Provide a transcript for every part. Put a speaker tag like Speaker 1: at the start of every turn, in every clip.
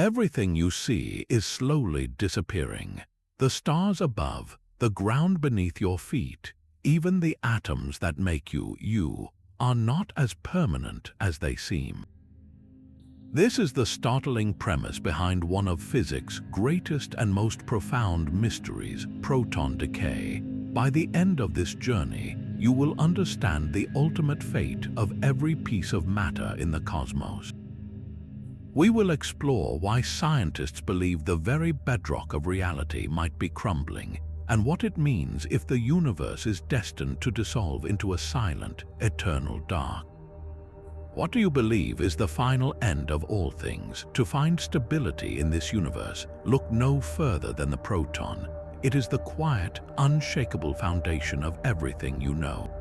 Speaker 1: Everything you see is slowly disappearing. The stars above, the ground beneath your feet, even the atoms that make you, are not as permanent as they seem. This is the startling premise behind one of physics' greatest and most profound mysteries, proton decay. By the end of this journey, you will understand the ultimate fate of every piece of matter in the cosmos. We will explore why scientists believe the very bedrock of reality might be crumbling, and what it means if the universe is destined to dissolve into a silent, eternal dark. What do you believe is the final end of all things? To find stability in this universe, look no further than the proton. It is the quiet, unshakable foundation of everything you know.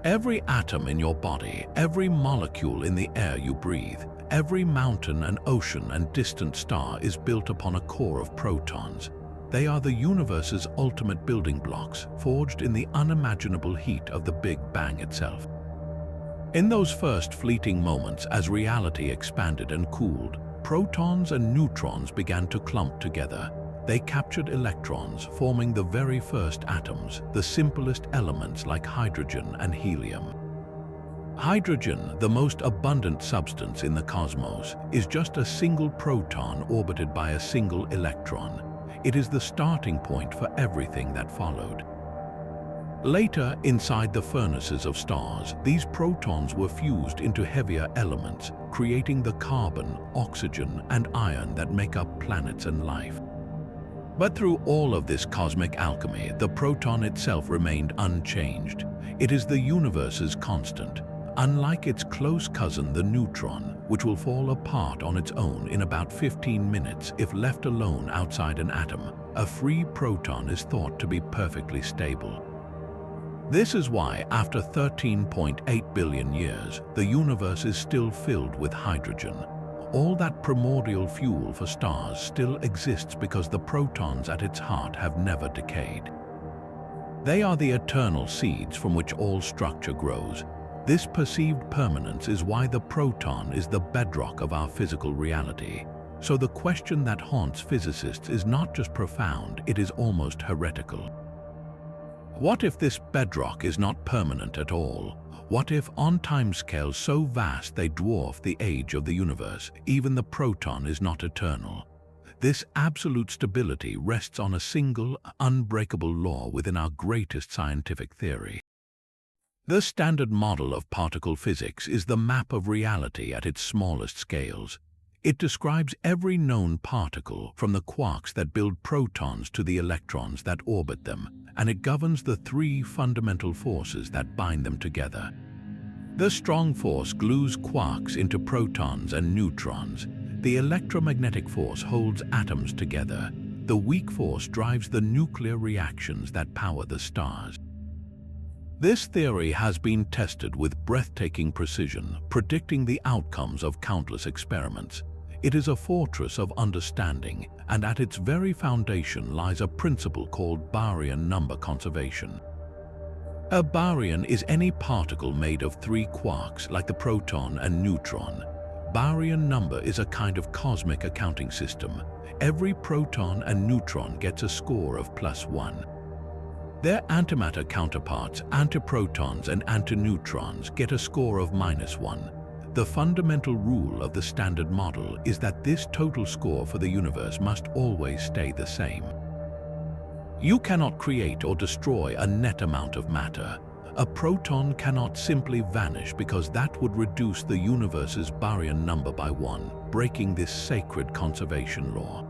Speaker 1: Every atom in your body, every molecule in the air you breathe, every mountain and ocean and distant star is built upon a core of protons. They are the universe's ultimate building blocks, forged in the unimaginable heat of the Big Bang itself. In those first fleeting moments as reality expanded and cooled, protons and neutrons began to clump together. They captured electrons, forming the very first atoms, the simplest elements like hydrogen and helium. Hydrogen, the most abundant substance in the cosmos, is just a single proton orbited by a single electron. It is the starting point for everything that followed. Later, inside the furnaces of stars, these protons were fused into heavier elements, creating the carbon, oxygen, and iron that make up planets and life. But through all of this cosmic alchemy, the proton itself remained unchanged. It is the universe's constant. Unlike its close cousin, the neutron, which will fall apart on its own in about 15 minutes if left alone outside an atom, a free proton is thought to be perfectly stable. This is why, after 13.8 billion years, the universe is still filled with hydrogen. All that primordial fuel for stars still exists because the protons at its heart have never decayed. They are the eternal seeds from which all structure grows. This perceived permanence is why the proton is the bedrock of our physical reality. So the question that haunts physicists is not just profound, it is almost heretical. What if this bedrock is not permanent at all? What if, on timescales so vast they dwarf the age of the universe, even the proton is not eternal? This absolute stability rests on a single, unbreakable law within our greatest scientific theory. The standard model of particle physics is the map of reality at its smallest scales. It describes every known particle, from the quarks that build protons to the electrons that orbit them, and it governs the three fundamental forces that bind them together. The strong force glues quarks into protons and neutrons. The electromagnetic force holds atoms together. The weak force drives the nuclear reactions that power the stars. This theory has been tested with breathtaking precision, predicting the outcomes of countless experiments. It is a fortress of understanding, and at its very foundation lies a principle called baryon number conservation. A baryon is any particle made of three quarks, like the proton and neutron. Baryon number is a kind of cosmic accounting system. Every proton and neutron gets a score of +1. Their antimatter counterparts, antiprotons and antineutrons, get a score of -1. The fundamental rule of the standard model is that this total score for the universe must always stay the same. You cannot create or destroy a net amount of matter. A proton cannot simply vanish because that would reduce the universe's baryon number by 1, breaking this sacred conservation law.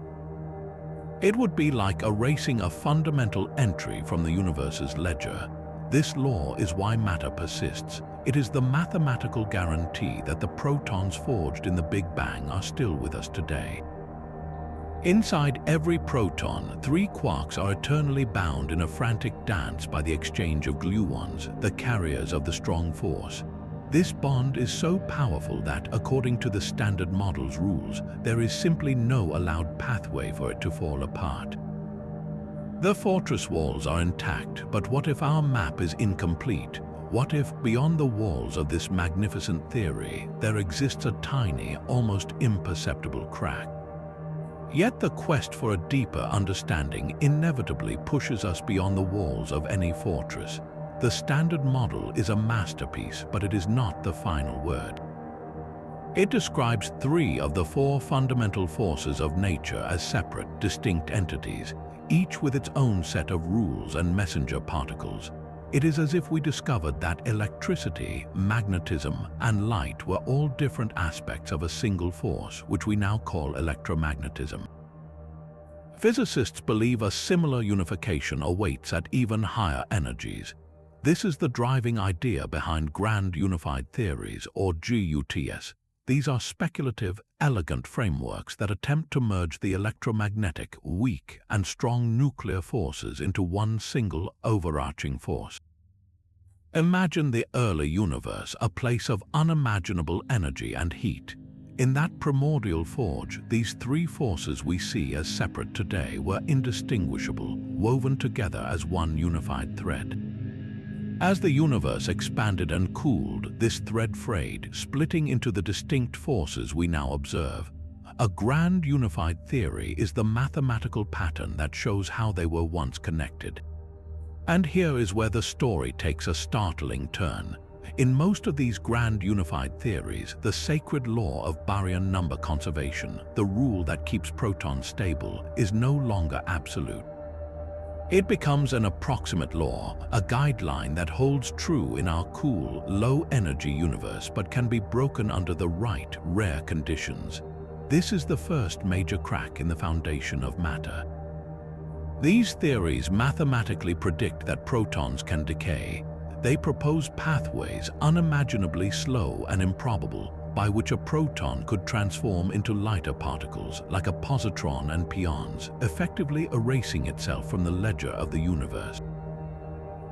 Speaker 1: It would be like erasing a fundamental entry from the universe's ledger. This law is why matter persists. It is the mathematical guarantee that the protons forged in the Big Bang are still with us today. Inside every proton, three quarks are eternally bound in a frantic dance by the exchange of gluons, the carriers of the strong force. This bond is so powerful that, according to the standard model's rules, there is simply no allowed pathway for it to fall apart. The fortress walls are intact, but what if our map is incomplete? What if, beyond the walls of this magnificent theory, there exists a tiny, almost imperceptible crack? Yet the quest for a deeper understanding inevitably pushes us beyond the walls of any fortress. The Standard Model is a masterpiece, but it is not the final word. It describes 3 of the 4 fundamental forces of nature as separate, distinct entities, each with its own set of rules and messenger particles. It is as if we discovered that electricity, magnetism, and light were all different aspects of a single force, which we now call electromagnetism. Physicists believe a similar unification awaits at even higher energies. This is the driving idea behind Grand Unified Theories, or GUTS. These are speculative, elegant frameworks that attempt to merge the electromagnetic, weak, and strong nuclear forces into one single, overarching force. Imagine the early universe, a place of unimaginable energy and heat. In that primordial forge, these 3 forces we see as separate today were indistinguishable, woven together as one unified thread. As the universe expanded and cooled, this thread frayed, splitting into the distinct forces we now observe. A grand unified theory is the mathematical pattern that shows how they were once connected. And here is where the story takes a startling turn. In most of these grand unified theories, the sacred law of baryon number conservation, the rule that keeps protons stable, is no longer absolute. It becomes an approximate law, a guideline that holds true in our cool, low-energy universe but can be broken under the right, rare conditions. This is the first major crack in the foundation of matter. These theories mathematically predict that protons can decay. They propose pathways unimaginably slow and improbable, by which a proton could transform into lighter particles like a positron and pions, effectively erasing itself from the ledger of the universe.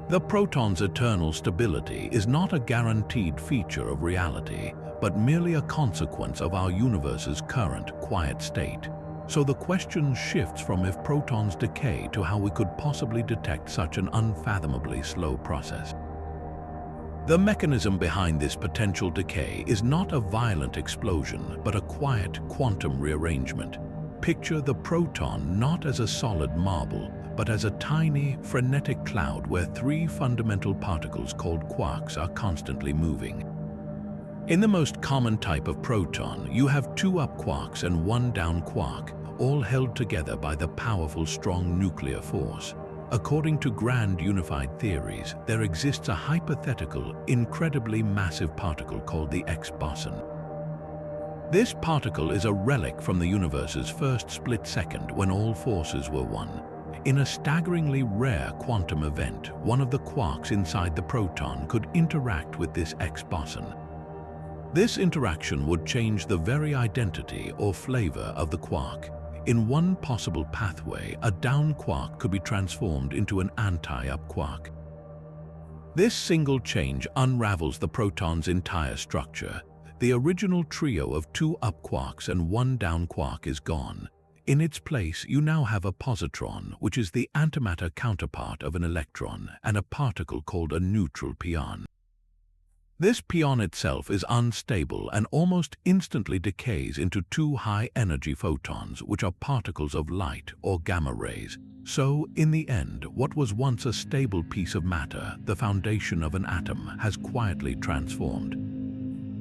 Speaker 1: The proton's eternal stability is not a guaranteed feature of reality, but merely a consequence of our universe's current quiet state. So the question shifts from if protons decay to how we could possibly detect such an unfathomably slow process. The mechanism behind this potential decay is not a violent explosion, but a quiet quantum rearrangement. Picture the proton not as a solid marble, but as a tiny, frenetic cloud where 3 fundamental particles called quarks are constantly moving. In the most common type of proton, you have 2 up quarks and 1 down quark, all held together by the powerful, strong nuclear force. According to grand unified theories, there exists a hypothetical, incredibly massive particle called the X boson. This particle is a relic from the universe's first split second when all forces were one. In a staggeringly rare quantum event, one of the quarks inside the proton could interact with this X boson. This interaction would change the very identity or flavor of the quark. In one possible pathway, a down quark could be transformed into an anti-up quark. This single change unravels the proton's entire structure. The original trio of 2 up quarks and 1 down quark is gone. In its place, you now have a positron, which is the antimatter counterpart of an electron, and a particle called a neutral pion. This pion itself is unstable and almost instantly decays into 2 high-energy photons, which are particles of light or gamma rays. So, in the end, what was once a stable piece of matter, the foundation of an atom, has quietly transformed.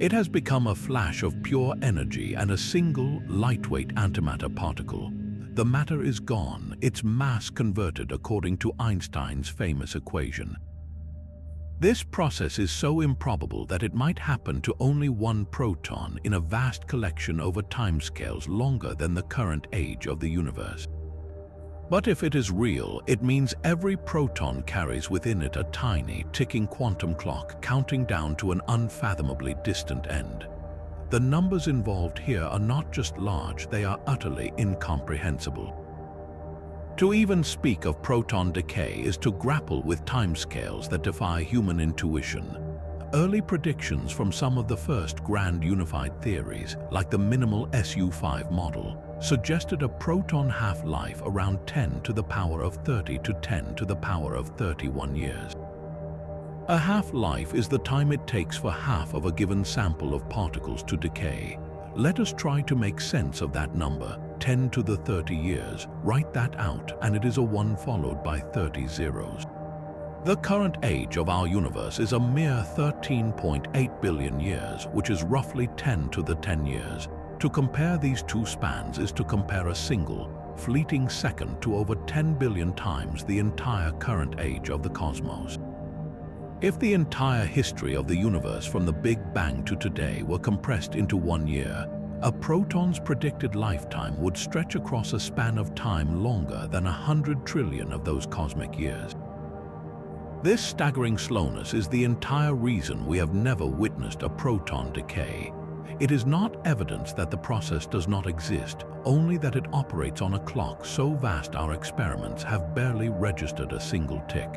Speaker 1: It has become a flash of pure energy and a single, lightweight antimatter particle. The matter is gone, its mass converted according to Einstein's famous equation. This process is so improbable that it might happen to only 1 proton in a vast collection over timescales longer than the current age of the universe. But if it is real, it means every proton carries within it a tiny, ticking quantum clock counting down to an unfathomably distant end. The numbers involved here are not just large, they are utterly incomprehensible. To even speak of proton decay is to grapple with timescales that defy human intuition. Early predictions from some of the first grand unified theories, like the minimal SU5 model, suggested a proton half-life around 10 to the power of 30 to 10 to the power of 31 years. A half-life is the time it takes for half of a given sample of particles to decay. Let us try to make sense of that number. 10 to the 30 years. Write that out, and it is a 1 followed by 30 zeros. The current age of our universe is a mere 13.8 billion years, which is roughly 10 to the 10 years. To compare these two spans is to compare a single, fleeting second to over 10 billion times the entire current age of the cosmos. If the entire history of the universe from the Big Bang to today were compressed into 1 year, a proton's predicted lifetime would stretch across a span of time longer than 100 trillion of those cosmic years. This staggering slowness is the entire reason we have never witnessed a proton decay. It is not evidence that the process does not exist, only that it operates on a clock so vast our experiments have barely registered a single tick.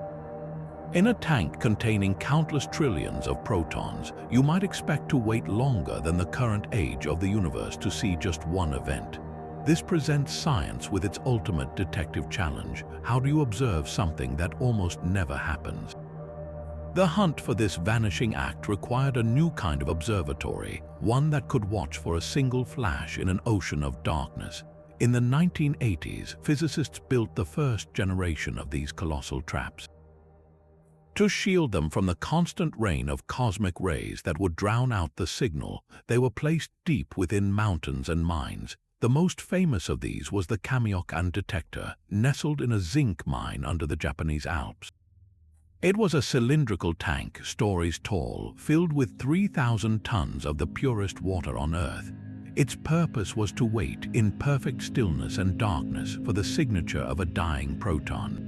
Speaker 1: In a tank containing countless trillions of protons, you might expect to wait longer than the current age of the universe to see just one event. This presents science with its ultimate detective challenge. How do you observe something that almost never happens? The hunt for this vanishing act required a new kind of observatory, one that could watch for a single flash in an ocean of darkness. In the 1980s, physicists built the first generation of these colossal traps. To shield them from the constant rain of cosmic rays that would drown out the signal, they were placed deep within mountains and mines. The most famous of these was the Kamiokande detector, nestled in a zinc mine under the Japanese Alps. It was a cylindrical tank, stories tall, filled with 3,000 tons of the purest water on Earth. Its purpose was to wait in perfect stillness and darkness for the signature of a dying proton.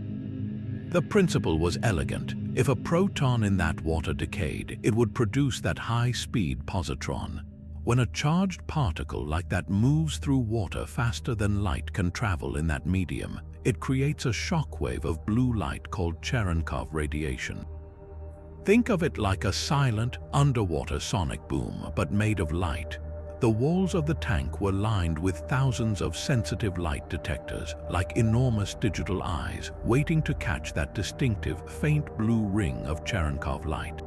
Speaker 1: The principle was elegant. If a proton in that water decayed, it would produce that high-speed positron. When a charged particle like that moves through water faster than light can travel in that medium, it creates a shockwave of blue light called Cherenkov radiation. Think of it like a silent, underwater sonic boom, but made of light. The walls of the tank were lined with thousands of sensitive light detectors, like enormous digital eyes, waiting to catch that distinctive, faint blue ring of Cherenkov light.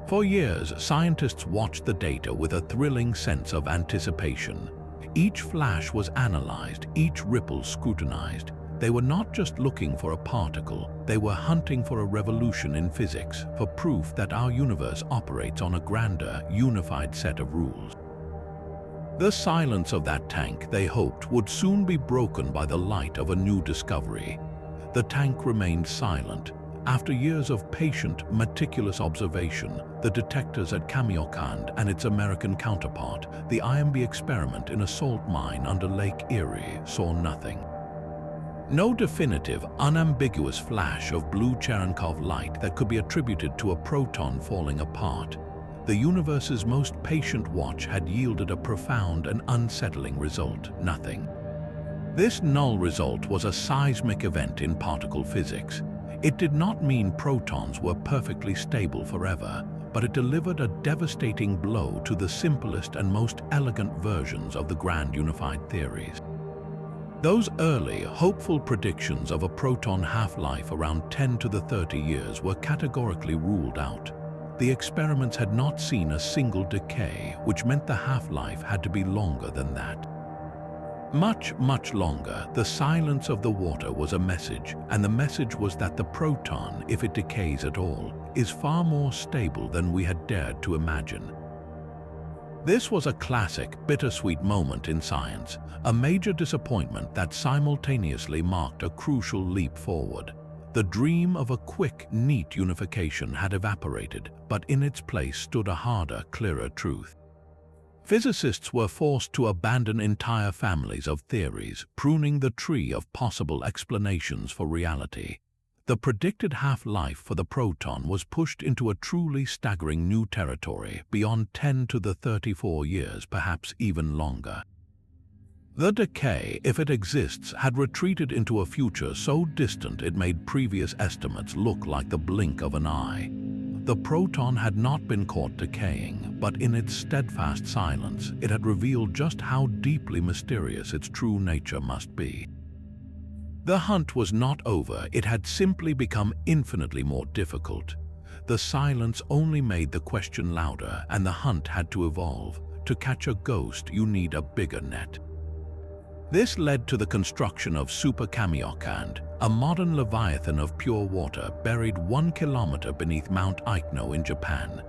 Speaker 1: For years, scientists watched the data with a thrilling sense of anticipation. Each flash was analyzed, each ripple scrutinized. They were not just looking for a particle, they were hunting for a revolution in physics, for proof that our universe operates on a grander, unified set of rules. The silence of that tank, they hoped, would soon be broken by the light of a new discovery. The tank remained silent. After years of patient, meticulous observation, the detectors at Kamiokande and its American counterpart, the IMB experiment in a salt mine under Lake Erie, saw nothing. No definitive, unambiguous flash of blue Cherenkov light that could be attributed to a proton falling apart. The universe's most patient watch had yielded a profound and unsettling result: nothing. This null result was a seismic event in particle physics. It did not mean protons were perfectly stable forever, but it delivered a devastating blow to the simplest and most elegant versions of the grand unified theories. Those early, hopeful predictions of a proton half-life around 10 to the 30 years were categorically ruled out. The experiments had not seen a single decay, which meant the half-life had to be longer than that. Much, much longer. The silence of the water was a message, and the message was that the proton, if it decays at all, is far more stable than we had dared to imagine. This was a classic, bittersweet moment in science, a major disappointment that simultaneously marked a crucial leap forward. The dream of a quick, neat unification had evaporated, but in its place stood a harder, clearer truth. Physicists were forced to abandon entire families of theories, pruning the tree of possible explanations for reality. The predicted half-life for the proton was pushed into a truly staggering new territory, beyond 10 to the 34 years, perhaps even longer. The decay, if it exists, had retreated into a future so distant it made previous estimates look like the blink of an eye. The proton had not been caught decaying, but in its steadfast silence, it had revealed just how deeply mysterious its true nature must be. The hunt was not over, it had simply become infinitely more difficult. The silence only made the question louder, and the hunt had to evolve. To catch a ghost, you need a bigger net. This led to the construction of Super-Kamiokande, a modern leviathan of pure water buried 1 kilometer beneath Mount Aikno in Japan.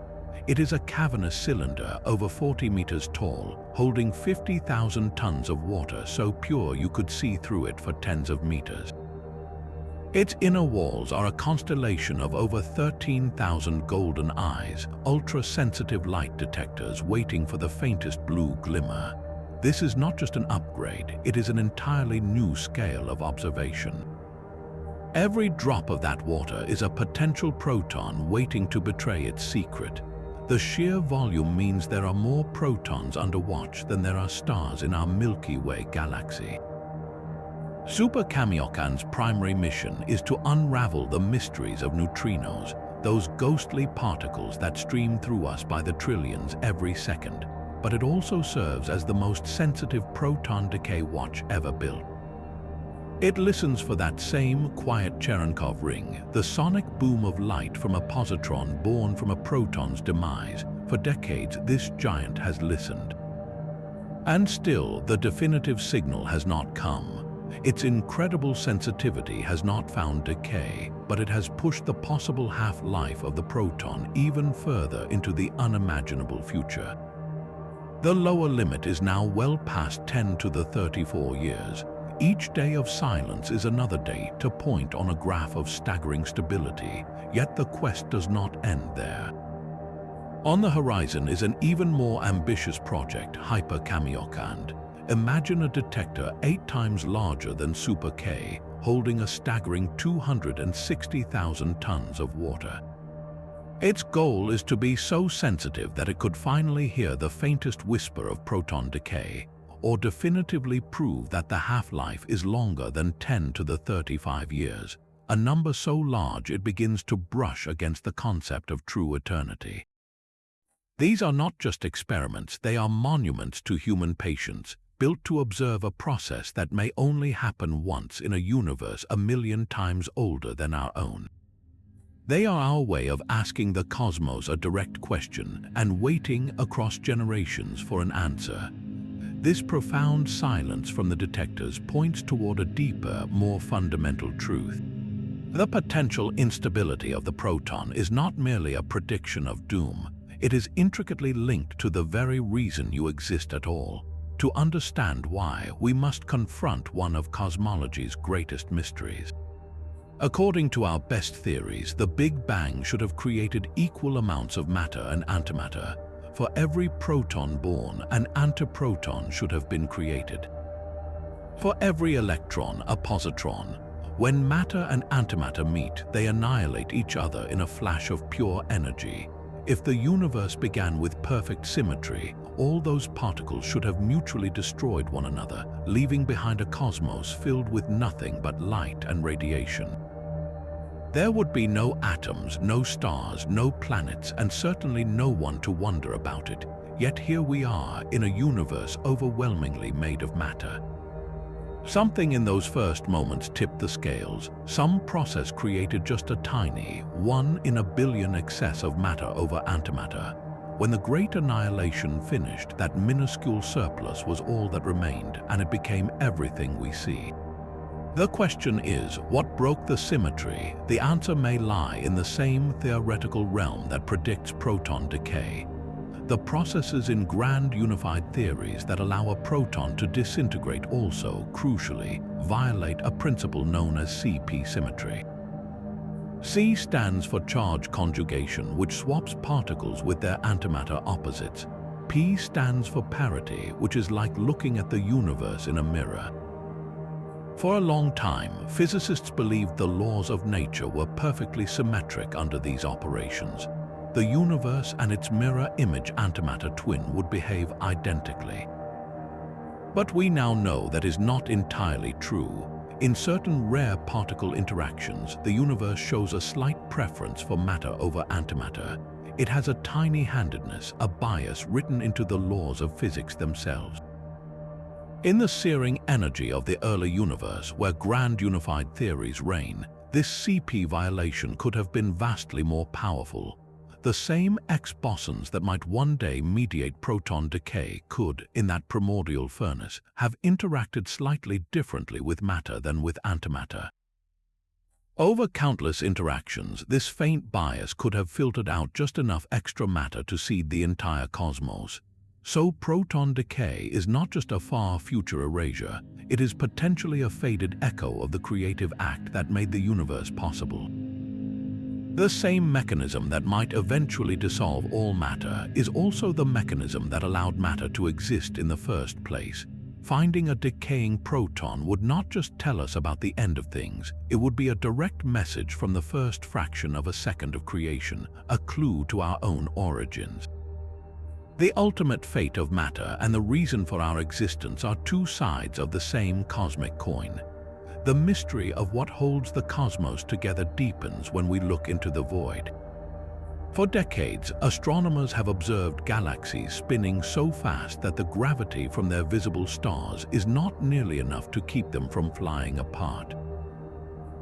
Speaker 1: It is a cavernous cylinder over 40 meters tall, holding 50,000 tons of water so pure you could see through it for tens of meters. Its inner walls are a constellation of over 13,000 golden eyes, ultra-sensitive light detectors waiting for the faintest blue glimmer. This is not just an upgrade, it is an entirely new scale of observation. Every drop of that water is a potential proton waiting to betray its secret. The sheer volume means there are more protons under watch than there are stars in our Milky Way galaxy. Super-Kamiokande's primary mission is to unravel the mysteries of neutrinos, those ghostly particles that stream through us by the trillions every second. But it also serves as the most sensitive proton decay watch ever built. It listens for that same quiet Cherenkov ring, the sonic boom of light from a positron born from a proton's demise. For decades, this giant has listened. And still, the definitive signal has not come. Its incredible sensitivity has not found decay, but it has pushed the possible half-life of the proton even further into the unimaginable future. The lower limit is now well past 10 to the 34 years. Each day of silence is another day to point on a graph of staggering stability, yet the quest does not end there. On the horizon is an even more ambitious project, Hyper-Kamiokande. Imagine a detector 8 times larger than Super-K, holding a staggering 260,000 tons of water. Its goal is to be so sensitive that it could finally hear the faintest whisper of proton decay, or definitively prove that the half-life is longer than 10 to the 35 years, a number so large it begins to brush against the concept of true eternity. These are not just experiments, they are monuments to human patience, built to observe a process that may only happen once in a universe 1,000,000 times older than our own. They are our way of asking the cosmos a direct question and waiting across generations for an answer. This profound silence from the detectors points toward a deeper, more fundamental truth. The potential instability of the proton is not merely a prediction of doom. It is intricately linked to the very reason you exist at all. To understand why, we must confront one of cosmology's greatest mysteries. According to our best theories, the Big Bang should have created equal amounts of matter and antimatter. For every proton born, an antiproton should have been created. For every electron, a positron. When matter and antimatter meet, they annihilate each other in a flash of pure energy. If the universe began with perfect symmetry, all those particles should have mutually destroyed one another, leaving behind a cosmos filled with nothing but light and radiation. There would be no atoms, no stars, no planets, and certainly no one to wonder about it. Yet here we are, in a universe overwhelmingly made of matter. Something in those first moments tipped the scales. Some process created just a tiny, 1 in a billion excess of matter over antimatter. When the great annihilation finished, that minuscule surplus was all that remained, and it became everything we see. The question is, what broke the symmetry? The answer may lie in the same theoretical realm that predicts proton decay. The processes in grand unified theories that allow a proton to disintegrate also, crucially, violate a principle known as CP symmetry. C stands for charge conjugation, which swaps particles with their antimatter opposites. P stands for parity, which is like looking at the universe in a mirror. For a long time, physicists believed the laws of nature were perfectly symmetric under these operations. The universe and its mirror image antimatter twin would behave identically. But we now know that is not entirely true. In certain rare particle interactions, the universe shows a slight preference for matter over antimatter. It has a tiny-handedness, a bias written into the laws of physics themselves. In the searing energy of the early universe, where grand unified theories reign, this CP violation could have been vastly more powerful. the same X-bosons that might one day mediate proton decay could, in that primordial furnace, have interacted slightly differently with matter than with antimatter. Over countless interactions, this faint bias could have filtered out just enough extra matter to seed the entire cosmos. So proton decay is not just a far future erasure, it is potentially a faded echo of the creative act that made the universe possible. The same mechanism that might eventually dissolve all matter is also the mechanism that allowed matter to exist in the first place. Finding a decaying proton would not just tell us about the end of things, it would be a direct message from the first fraction of a second of creation, a clue to our own origins. The ultimate fate of matter and the reason for our existence are two sides of the same cosmic coin. The mystery of what holds the cosmos together deepens when we look into the void. For decades, astronomers have observed galaxies spinning so fast that the gravity from their visible stars is not nearly enough to keep them from flying apart.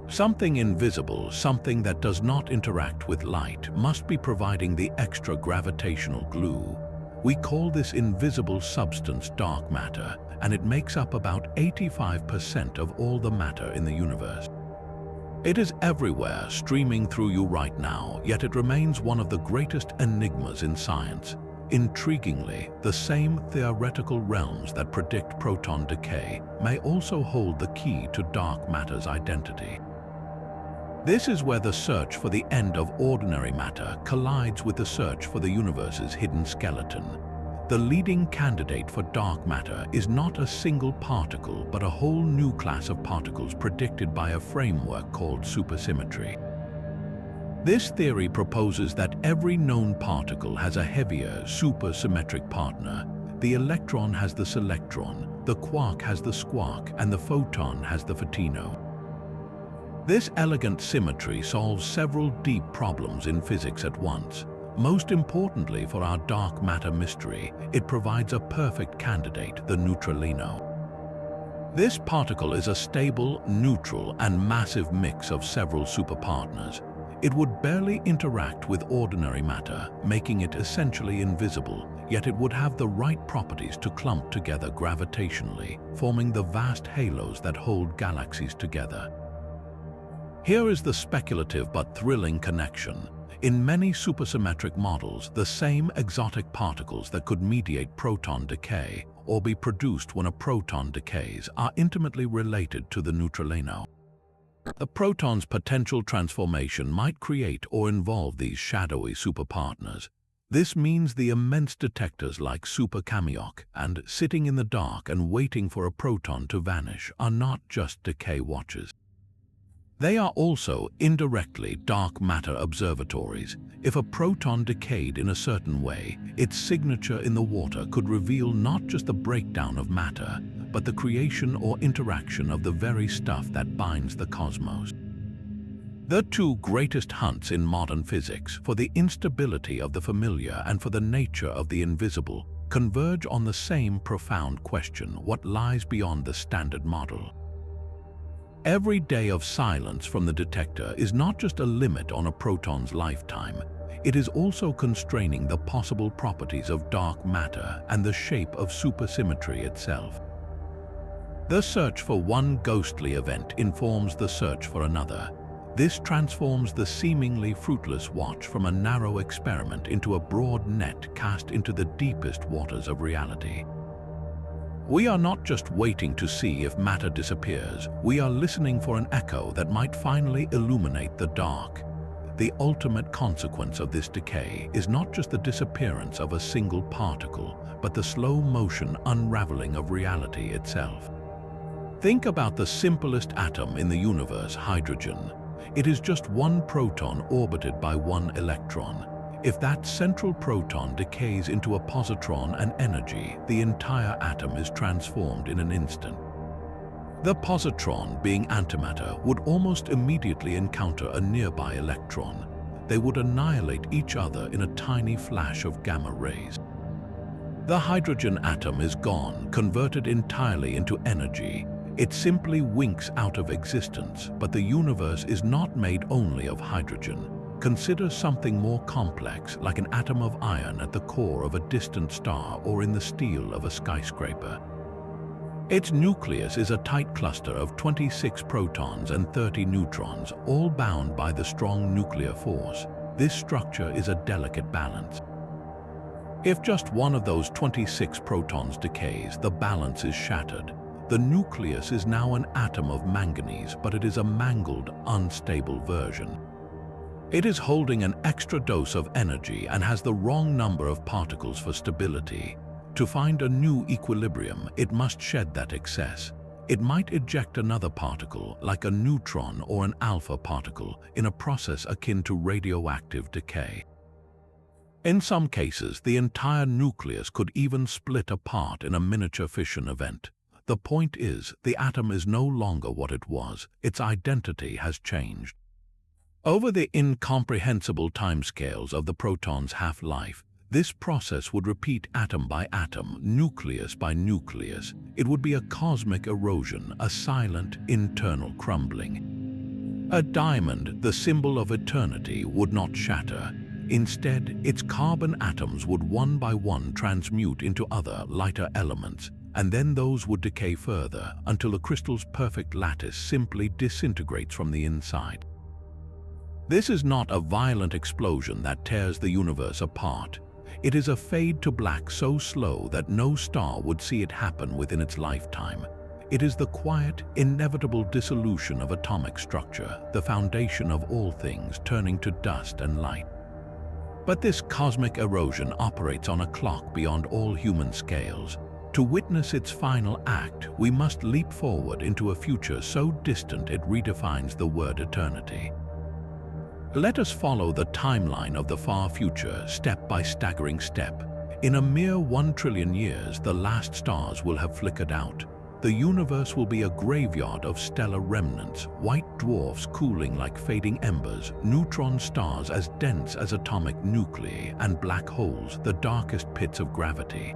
Speaker 1: Something invisible, something that does not interact with light, must be providing the extra gravitational glue. We call this invisible substance dark matter, and it makes up about 85% of all the matter in the universe. It is everywhere, streaming through you right now, yet it remains one of the greatest enigmas in science. Intriguingly, the same theoretical realms that predict proton decay may also hold the key to dark matter's identity. This is where the search for the end of ordinary matter collides with the search for the universe's hidden skeleton. The leading candidate for dark matter is not a single particle, but a whole new class of particles predicted by a framework called supersymmetry. This theory proposes that every known particle has a heavier, supersymmetric partner. The electron has the selectron, the quark has the squark, and the photon has the photino. This elegant symmetry solves several deep problems in physics at once. Most importantly for our dark matter mystery, it provides a perfect candidate, the neutralino. This particle is a stable, neutral, and massive mix of several superpartners. It would barely interact with ordinary matter, making it essentially invisible, yet it would have the right properties to clump together gravitationally, forming the vast halos that hold galaxies together. Here is the speculative but thrilling connection. In many supersymmetric models, the same exotic particles that could mediate proton decay or be produced when a proton decays are intimately related to the neutralino. The proton's potential transformation might create or involve these shadowy superpartners. This means the immense detectors like Super-Kamiokande and sitting in the dark and waiting for a proton to vanish are not just decay watchers. They are also, indirectly, dark matter observatories. If a proton decayed in a certain way, its signature in the water could reveal not just the breakdown of matter, but the creation or interaction of the very stuff that binds the cosmos. The two greatest hunts in modern physics, for the instability of the familiar and for the nature of the invisible, converge on the same profound question: what lies beyond the standard model? Every day of silence from the detector is not just a limit on a proton's lifetime, it is also constraining the possible properties of dark matter and the shape of supersymmetry itself. The search for one ghostly event informs the search for another. This transforms the seemingly fruitless watch from a narrow experiment into a broad net cast into the deepest waters of reality. We are not just waiting to see if matter disappears, we are listening for an echo that might finally illuminate the dark. The ultimate consequence of this decay is not just the disappearance of a single particle, but the slow-motion unraveling of reality itself. Think about the simplest atom in the universe, hydrogen. It is just one proton orbited by one electron. If that central proton decays into a positron and energy, the entire atom is transformed in an instant. The positron, being antimatter, would almost immediately encounter a nearby electron. They would annihilate each other in a tiny flash of gamma rays. The hydrogen atom is gone, converted entirely into energy. It simply winks out of existence, but the universe is not made only of hydrogen. Consider something more complex, like an atom of iron at the core of a distant star or in the steel of a skyscraper. Its nucleus is a tight cluster of 26 protons and 30 neutrons, all bound by the strong nuclear force. This structure is a delicate balance. If just one of those 26 protons decays, the balance is shattered. The nucleus is now an atom of manganese, but it is a mangled, unstable version. It is holding an extra dose of energy and has the wrong number of particles for stability. To find a new equilibrium, it must shed that excess. It might eject another particle, like a neutron or an alpha particle, in a process akin to radioactive decay. In some cases, the entire nucleus could even split apart in a miniature fission event. The point is, the atom is no longer what it was. Its identity has changed. Over the incomprehensible timescales of the proton's half-life, this process would repeat atom by atom, nucleus by nucleus. It would be a cosmic erosion, a silent, internal crumbling. A diamond, the symbol of eternity, would not shatter. Instead, its carbon atoms would one by one transmute into other, lighter elements, and then those would decay further until the crystal's perfect lattice simply disintegrates from the inside. This is not a violent explosion that tears the universe apart. It is a fade to black so slow that no star would see it happen within its lifetime. It is the quiet, inevitable dissolution of atomic structure, the foundation of all things, turning to dust and light. But this cosmic erosion operates on a clock beyond all human scales. To witness its final act, we must leap forward into a future so distant it redefines the word eternity. Let us follow the timeline of the far future, step by staggering step. In a mere 1 trillion years, the last stars will have flickered out. The universe will be a graveyard of stellar remnants, white dwarfs cooling like fading embers, neutron stars as dense as atomic nuclei, and black holes, the darkest pits of gravity.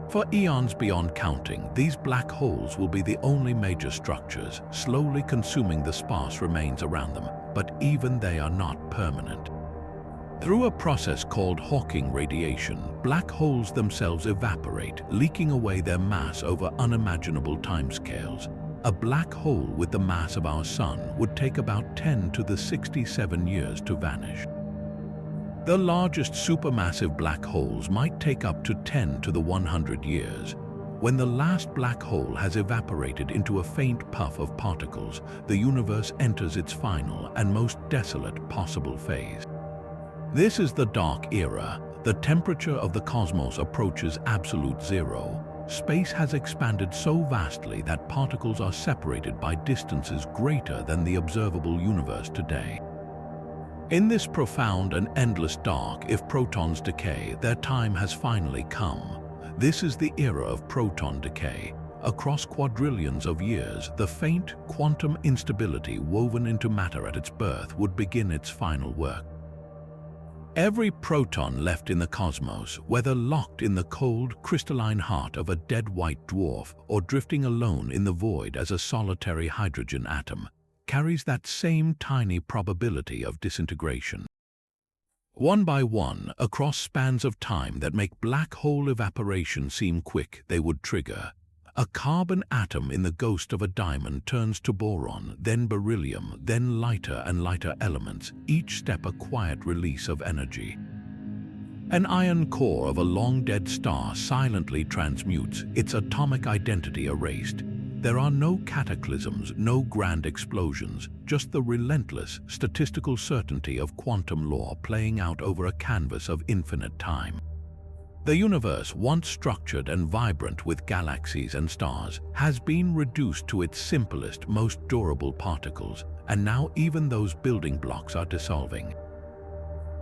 Speaker 1: For eons beyond counting, these black holes will be the only major structures, slowly consuming the sparse remains around them, but even they are not permanent. Through a process called Hawking radiation, black holes themselves evaporate, leaking away their mass over unimaginable timescales. A black hole with the mass of our Sun would take about 10 to the 67 years to vanish. The largest supermassive black holes might take up to 10 to the 100 years. When the last black hole has evaporated into a faint puff of particles, the universe enters its final and most desolate possible phase. This is the dark era. The temperature of the cosmos approaches absolute zero. Space has expanded so vastly that particles are separated by distances greater than the observable universe today. In this profound and endless dark, if protons decay, their time has finally come. This is the era of proton decay. Across quadrillions of years, the faint quantum instability woven into matter at its birth would begin its final work. Every proton left in the cosmos, whether locked in the cold, crystalline heart of a dead white dwarf or drifting alone in the void as a solitary hydrogen atom, carries that same tiny probability of disintegration. One by one, across spans of time that make black hole evaporation seem quick, they would trigger. A carbon atom in the ghost of a diamond turns to boron, then beryllium, then lighter and lighter elements, each step a quiet release of energy. An iron core of a long-dead star silently transmutes, its atomic identity erased. There are no cataclysms, no grand explosions, just the relentless, statistical certainty of quantum law playing out over a canvas of infinite time. The universe, once structured and vibrant with galaxies and stars, has been reduced to its simplest, most durable particles, and now even those building blocks are dissolving.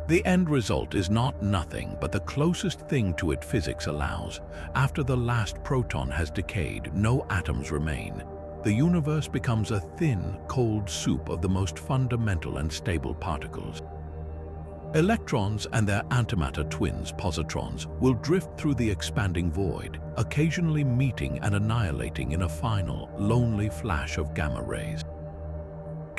Speaker 1: The end result is not nothing but the closest thing to it physics allows. After the last proton has decayed, no atoms remain. The universe becomes a thin, cold soup of the most fundamental and stable particles. Electrons and their antimatter twins, positrons, will drift through the expanding void, occasionally meeting and annihilating in a final, lonely flash of gamma rays.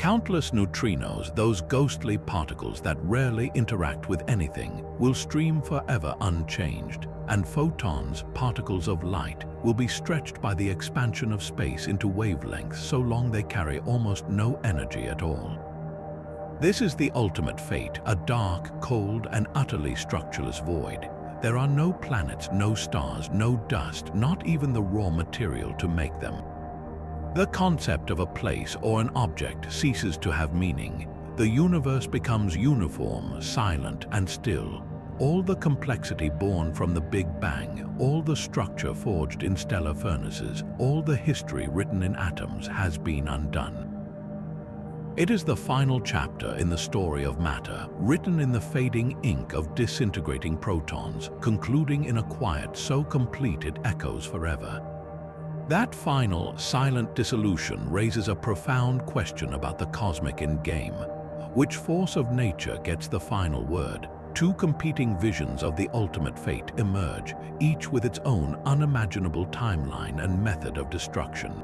Speaker 1: Countless neutrinos, those ghostly particles that rarely interact with anything, will stream forever unchanged, and photons, particles of light, will be stretched by the expansion of space into wavelengths so long they carry almost no energy at all. This is the ultimate fate, a dark, cold, and utterly structureless void. There are no planets, no stars, no dust, not even the raw material to make them. The concept of a place or an object ceases to have meaning. The universe becomes uniform, silent, and still. All the complexity born from the Big Bang, all the structure forged in stellar furnaces, all the history written in atoms has been undone. It is the final chapter in the story of matter, written in the fading ink of disintegrating protons, concluding in a quiet so complete it echoes forever. That final, silent dissolution raises a profound question about the cosmic endgame. Which force of nature gets the final word? Two competing visions of the ultimate fate emerge, each with its own unimaginable timeline and method of destruction.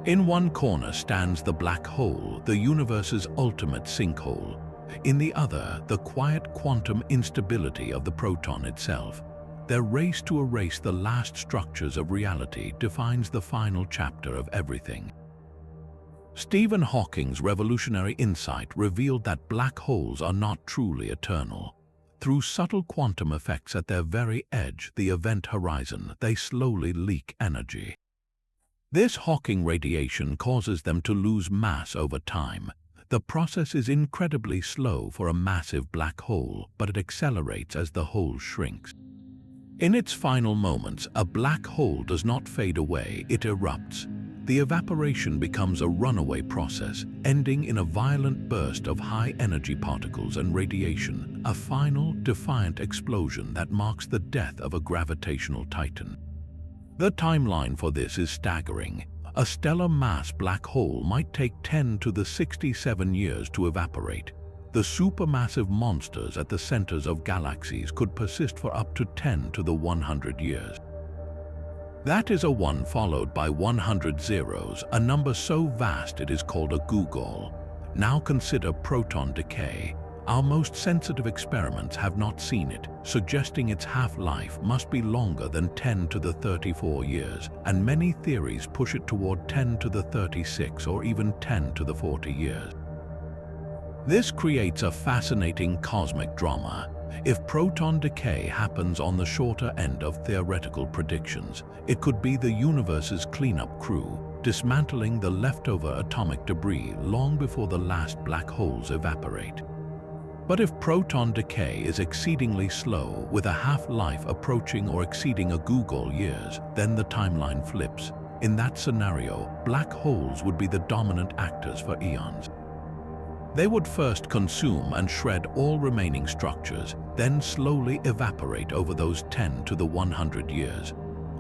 Speaker 1: In one corner stands the black hole, the universe's ultimate sinkhole. In the other, the quiet quantum instability of the proton itself. Their race to erase the last structures of reality defines the final chapter of everything. Stephen Hawking's revolutionary insight revealed that black holes are not truly eternal. Through subtle quantum effects at their very edge, the event horizon, they slowly leak energy. This Hawking radiation causes them to lose mass over time. The process is incredibly slow for a massive black hole, but it accelerates as the hole shrinks. In its final moments, a black hole does not fade away, it erupts. The evaporation becomes a runaway process, ending in a violent burst of high-energy particles and radiation, a final, defiant explosion that marks the death of a gravitational titan. The timeline for this is staggering. A stellar mass black hole might take 10 to the 67 years to evaporate. The supermassive monsters at the centers of galaxies could persist for up to 10 to the 100 years. That is a 1 followed by 100 zeros, a number so vast it is called a googol. Now consider proton decay. Our most sensitive experiments have not seen it, suggesting its half-life must be longer than 10 to the 34 years, and many theories push it toward 10 to the 36 or even 10 to the 40 years. This creates a fascinating cosmic drama. If proton decay happens on the shorter end of theoretical predictions, it could be the universe's cleanup crew, dismantling the leftover atomic debris long before the last black holes evaporate. But if proton decay is exceedingly slow, with a half-life approaching or exceeding a googol years, then the timeline flips. In that scenario, black holes would be the dominant actors for eons. They would first consume and shred all remaining structures, then slowly evaporate over those 10 to the 100 years.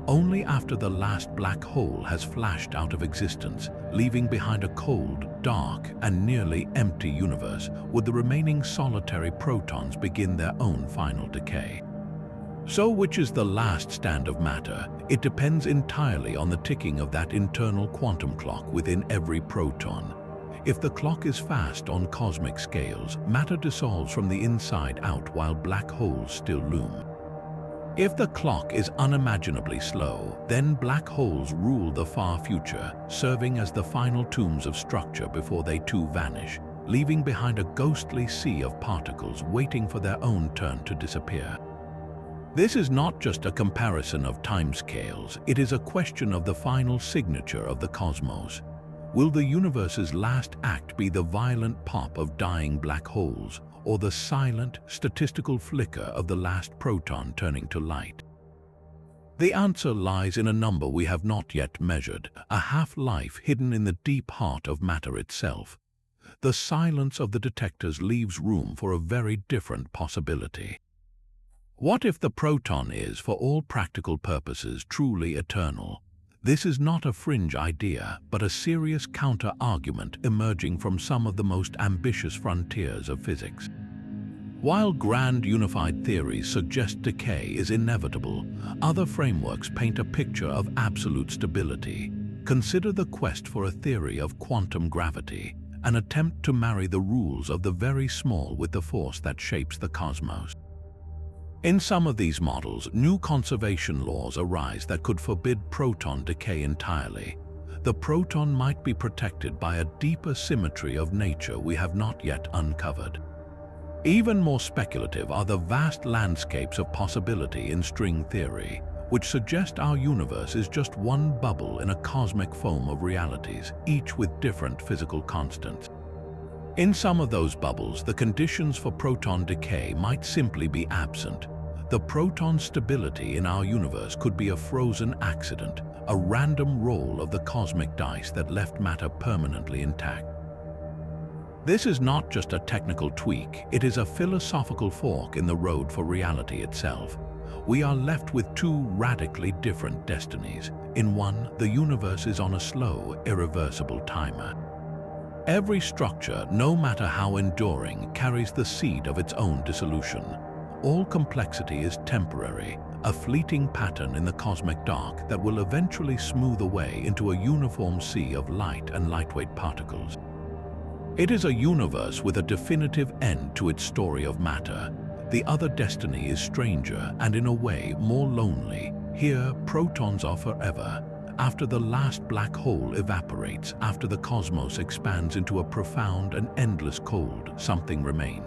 Speaker 1: Only after the last black hole has flashed out of existence, leaving behind a cold, dark, and nearly empty universe, would the remaining solitary protons begin their own final decay. So which is the last stand of matter? It depends entirely on the ticking of that internal quantum clock within every proton. If the clock is fast on cosmic scales, matter dissolves from the inside out while black holes still loom. If the clock is unimaginably slow, then black holes rule the far future, serving as the final tombs of structure before they too vanish, leaving behind a ghostly sea of particles waiting for their own turn to disappear. This is not just a comparison of timescales, it is a question of the final signature of the cosmos. Will the universe's last act be the violent pop of dying black holes, or the silent, statistical flicker of the last proton turning to light? The answer lies in a number we have not yet measured, a half-life hidden in the deep heart of matter itself. The silence of the detectors leaves room for a very different possibility. What if the proton is, for all practical purposes, truly eternal? This is not a fringe idea, but a serious counter-argument emerging from some of the most ambitious frontiers of physics. While grand unified theories suggest decay is inevitable, other frameworks paint a picture of absolute stability. Consider the quest for a theory of quantum gravity. an attempt to marry the rules of the very small with the force that shapes the cosmos. In some of these models, new conservation laws arise that could forbid proton decay entirely. The proton might be protected by a deeper symmetry of nature we have not yet uncovered. Even more speculative are the vast landscapes of possibility in string theory, which suggest our universe is just one bubble in a cosmic foam of realities, each with different physical constants. In some of those bubbles, the conditions for proton decay might simply be absent. The proton stability in our universe could be a frozen accident, a random roll of the cosmic dice that left matter permanently intact. This is not just a technical tweak, it is a philosophical fork in the road for reality itself. We are left with two radically different destinies. In one, the universe is on a slow, irreversible timer. Every structure, no matter how enduring, carries the seed of its own dissolution. All complexity is temporary, a fleeting pattern in the cosmic dark that will eventually smooth away into a uniform sea of light and lightweight particles. It is a universe with a definitive end to its story of matter. The other destiny is stranger and, in a way, more lonely. Here, protons are forever. After the last black hole evaporates, after the cosmos expands into a profound and endless cold, something remains.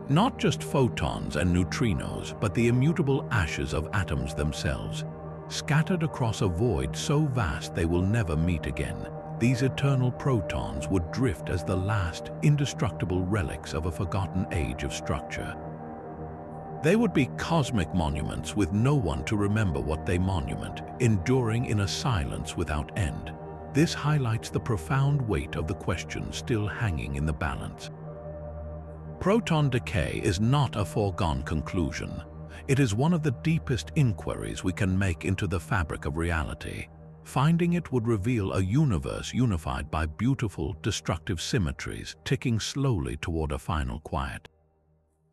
Speaker 1: Not just photons and neutrinos, but the immutable ashes of atoms themselves, scattered across a void so vast they will never meet again. These eternal protons would drift as the last, indestructible relics of a forgotten age of structure. They would be cosmic monuments with no one to remember what they monument, enduring in a silence without end. This highlights the profound weight of the question still hanging in the balance. Proton decay is not a foregone conclusion. It is one of the deepest inquiries we can make into the fabric of reality. Finding it would reveal a universe unified by beautiful, destructive symmetries, ticking slowly toward a final quiet.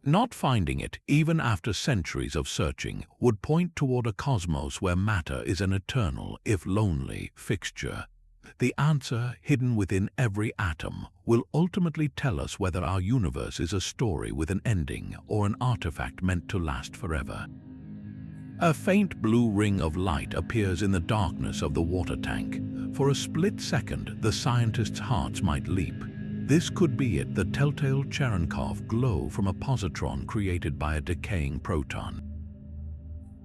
Speaker 1: Not finding it, even after centuries of searching, would point toward a cosmos where matter is an eternal, if lonely, fixture. The answer, hidden within every atom, will ultimately tell us whether our universe is a story with an ending or an artifact meant to last forever. A faint blue ring of light appears in the darkness of the water tank. For a split second, the scientists' hearts might leap. This could be it, the telltale Cherenkov glow from a positron created by a decaying proton.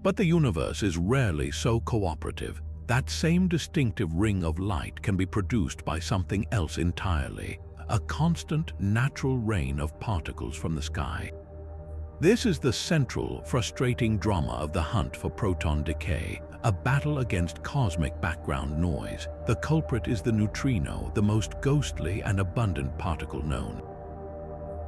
Speaker 1: But the universe is rarely so cooperative. That same distinctive ring of light can be produced by something else entirely, a constant, natural rain of particles from the sky. This is the central, frustrating drama of the hunt for proton decay, a battle against cosmic background noise. The culprit is the neutrino, the most ghostly and abundant particle known.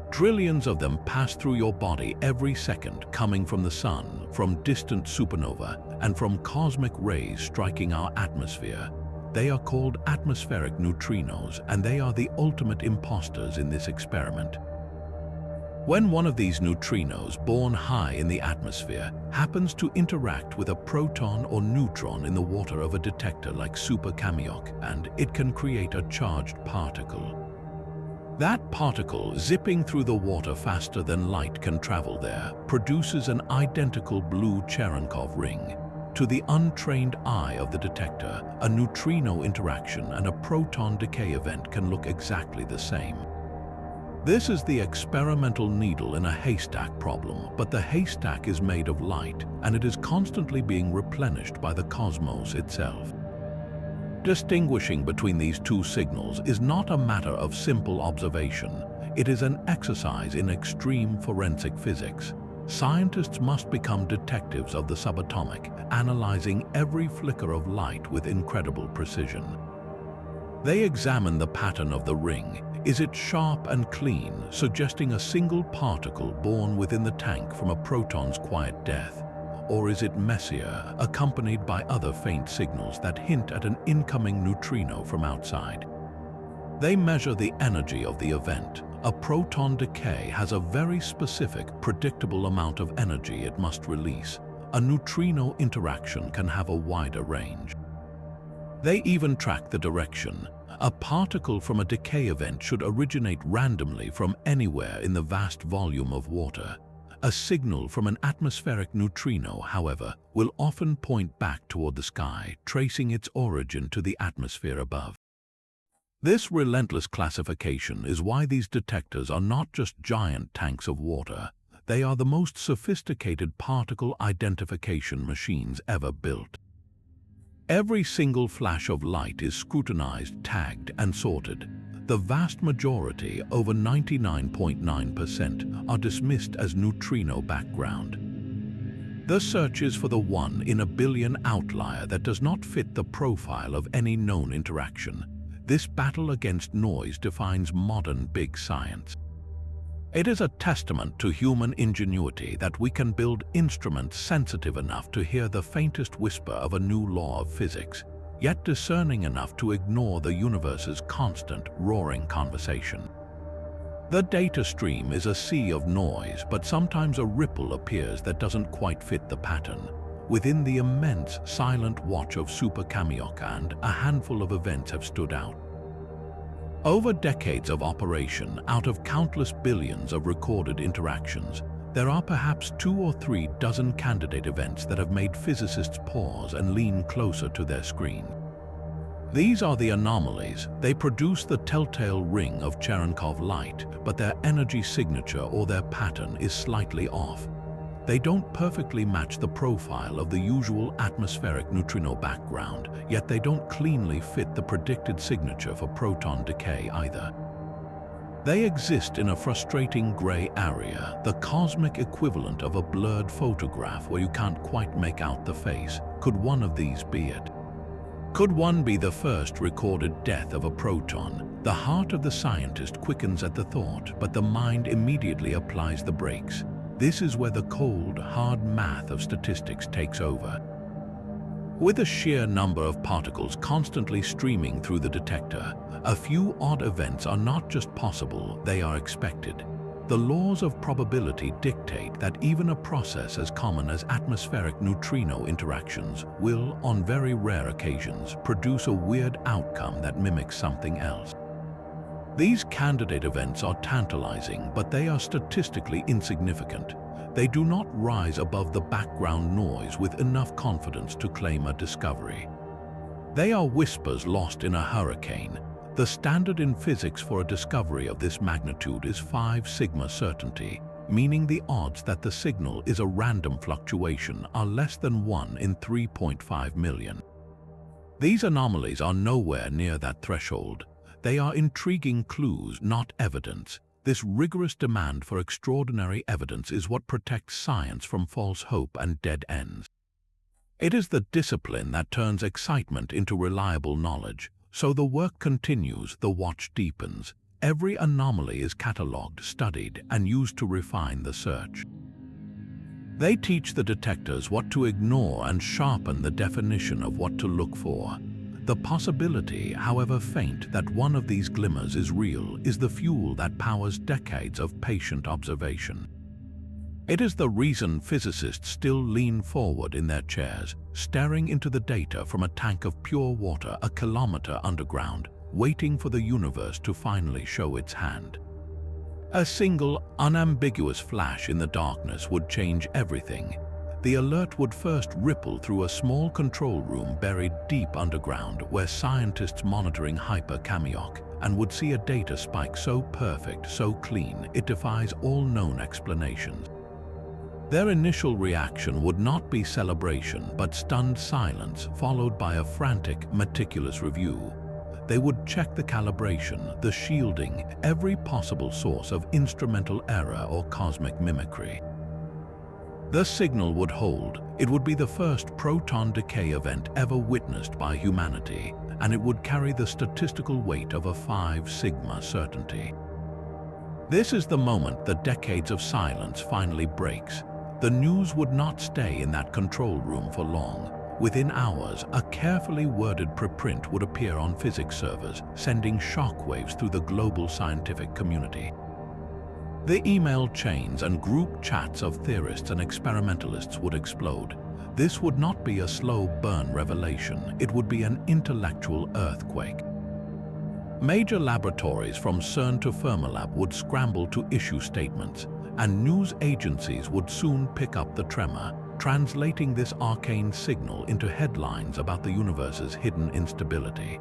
Speaker 1: Trillions of them pass through your body every second, coming from the sun, from distant supernova, and from cosmic rays striking our atmosphere. They are called atmospheric neutrinos, and they are the ultimate imposters in this experiment. When one of these neutrinos, born high in the atmosphere, happens to interact with a proton or neutron in the water of a detector like Super-Kamiokande, it can create a charged particle. That particle, zipping through the water faster than light can travel there, produces an identical blue Cherenkov ring. To the untrained eye of the detector, a neutrino interaction and a proton decay event can look exactly the same. This is the experimental needle in a haystack problem, but the haystack is made of light, and it is constantly being replenished by the cosmos itself. Distinguishing between these two signals is not a matter of simple observation. It is an exercise in extreme forensic physics. Scientists must become detectives of the subatomic, analyzing every flicker of light with incredible precision. They examine the pattern of the ring. Is it sharp and clean, suggesting a single particle born within the tank from a proton's quiet death? Or is it messier, accompanied by other faint signals that hint at an incoming neutrino from outside? They measure the energy of the event. A proton decay has a very specific, predictable amount of energy it must release. A neutrino interaction can have a wider range. They even track the direction. A particle from a decay event should originate randomly from anywhere in the vast volume of water. A signal from an atmospheric neutrino, however, will often point back toward the sky, tracing its origin to the atmosphere above. This relentless classification is why these detectors are not just giant tanks of water. They are the most sophisticated particle identification machines ever built. Every single flash of light is scrutinized, tagged, and sorted. The vast majority, over 99.9%, are dismissed as neutrino background. The search is for the 1 in a billion outlier that does not fit the profile of any known interaction. This battle against noise defines modern big science. It is a testament to human ingenuity that we can build instruments sensitive enough to hear the faintest whisper of a new law of physics, yet discerning enough to ignore the universe's constant, roaring conversation. The data stream is a sea of noise, but sometimes a ripple appears that doesn't quite fit the pattern. Within the immense, silent watch of Super-Kamiokande, a handful of events have stood out. Over decades of operation, out of countless billions of recorded interactions, there are perhaps 2 or 3 dozen candidate events that have made physicists pause and lean closer to their screen. These are the anomalies. They produce the telltale ring of Cherenkov light, but their energy signature or their pattern is slightly off. They don't perfectly match the profile of the usual atmospheric neutrino background, yet they don't cleanly fit the predicted signature for proton decay either. They exist in a frustrating gray area, the cosmic equivalent of a blurred photograph where you can't quite make out the face. Could one of these be it? Could one be the first recorded death of a proton? The heart of the scientist quickens at the thought, but the mind immediately applies the brakes. This is where the cold, hard math of statistics takes over. With a sheer number of particles constantly streaming through the detector, a few odd events are not just possible, they are expected. The laws of probability dictate that even a process as common as atmospheric neutrino interactions will, on very rare occasions, produce a weird outcome that mimics something else. These candidate events are tantalizing, but they are statistically insignificant. They do not rise above the background noise with enough confidence to claim a discovery. They are whispers lost in a hurricane. The standard in physics for a discovery of this magnitude is 5 sigma certainty, meaning the odds that the signal is a random fluctuation are less than 1 in 3.5 million. These anomalies are nowhere near that threshold. They are intriguing clues, not evidence. This rigorous demand for extraordinary evidence is what protects science from false hope and dead ends. It is the discipline that turns excitement into reliable knowledge. So the work continues, the watch deepens. Every anomaly is catalogued, studied, and used to refine the search. They teach the detectors what to ignore and sharpen the definition of what to look for. The possibility, however faint, that one of these glimmers is real is the fuel that powers decades of patient observation. It is the reason physicists still lean forward in their chairs, staring into the data from a tank of pure water a kilometer underground, waiting for the universe to finally show its hand. A single, unambiguous flash in the darkness would change everything. The alert would first ripple through a small control room buried deep underground where scientists monitoring Hyper-Kamiokande and would see a data spike so perfect, so clean, it defies all known explanations. Their initial reaction would not be celebration, but stunned silence, followed by a frantic, meticulous review. They would check the calibration, the shielding, every possible source of instrumental error or cosmic mimicry. The signal would hold. It would be the first proton decay event ever witnessed by humanity, and it would carry the statistical weight of a 5 sigma certainty. This is the moment the decades of silence finally breaks. The news would not stay in that control room for long. Within hours, a carefully worded preprint would appear on physics servers, sending shockwaves through the global scientific community. The email chains and group chats of theorists and experimentalists would explode. This would not be a slow burn revelation, it would be an intellectual earthquake. Major laboratories from CERN to Fermilab would scramble to issue statements, and news agencies would soon pick up the tremor, translating this arcane signal into headlines about the universe's hidden instability.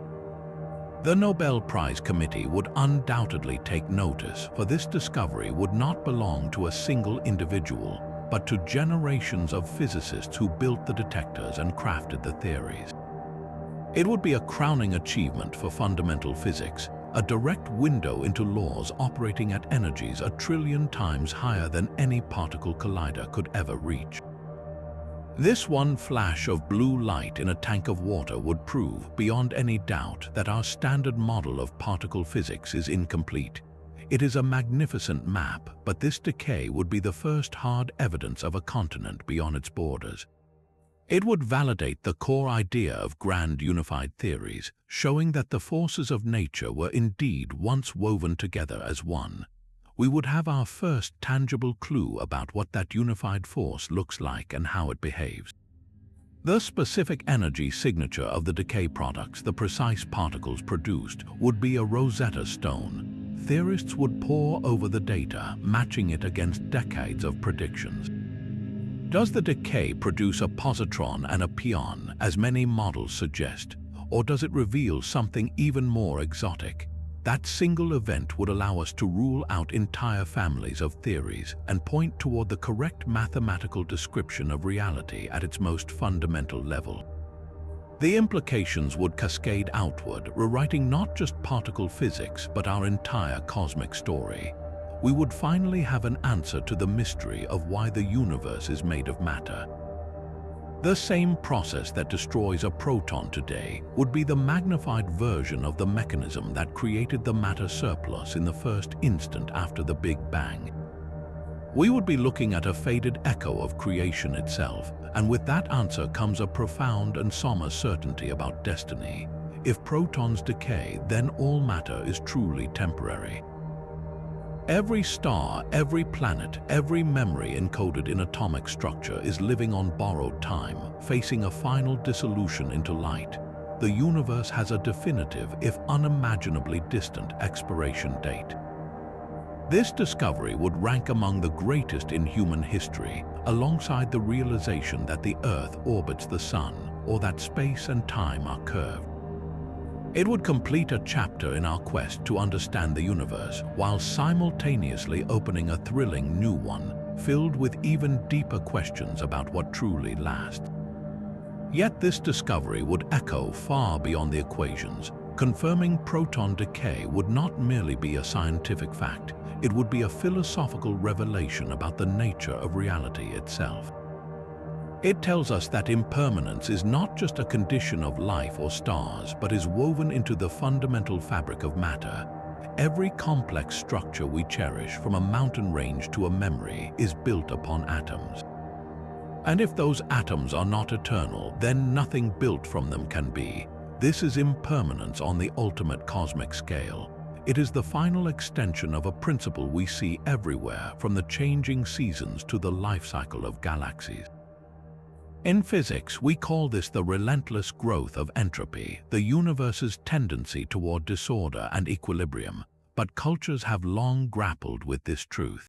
Speaker 1: The Nobel Prize Committee would undoubtedly take notice, for this discovery would not belong to a single individual, but to generations of physicists who built the detectors and crafted the theories. It would be a crowning achievement for fundamental physics, a direct window into laws operating at energies 1 trillion times higher than any particle collider could ever reach. This one flash of blue light in a tank of water would prove, beyond any doubt, that our standard model of particle physics is incomplete. It is a magnificent map, but this decay would be the first hard evidence of a continent beyond its borders. It would validate the core idea of grand unified theories, showing that the forces of nature were indeed once woven together as one. We would have our first tangible clue about what that unified force looks like and how it behaves. The specific energy signature of the decay products, the precise particles produced, would be a Rosetta Stone. Theorists would pore over the data, matching it against decades of predictions. Does the decay produce a positron and a pion, as many models suggest, or does it reveal something even more exotic? That single event would allow us to rule out entire families of theories and point toward the correct mathematical description of reality at its most fundamental level. The implications would cascade outward, rewriting not just particle physics but our entire cosmic story. We would finally have an answer to the mystery of why the universe is made of matter. The same process that destroys a proton today would be the magnified version of the mechanism that created the matter surplus in the first instant after the Big Bang. We would be looking at a faded echo of creation itself, and with that answer comes a profound and somber certainty about destiny. If protons decay, then all matter is truly temporary. Every star, every planet, every memory encoded in atomic structure is living on borrowed time, facing a final dissolution into light. The universe has a definitive, if unimaginably distant, expiration date. This discovery would rank among the greatest in human history, alongside the realization that the Earth orbits the Sun, or that space and time are curved. It would complete a chapter in our quest to understand the universe, while simultaneously opening a thrilling new one, filled with even deeper questions about what truly lasts. Yet this discovery would echo far beyond the equations. Confirming proton decay would not merely be a scientific fact, it would be a philosophical revelation about the nature of reality itself. It tells us that impermanence is not just a condition of life or stars, but is woven into the fundamental fabric of matter. Every complex structure we cherish, from a mountain range to a memory, is built upon atoms. And if those atoms are not eternal, then nothing built from them can be. This is impermanence on the ultimate cosmic scale. It is the final extension of a principle we see everywhere, from the changing seasons to the life cycle of galaxies. In physics, we call this the relentless growth of entropy, the universe's tendency toward disorder and equilibrium, but cultures have long grappled with this truth.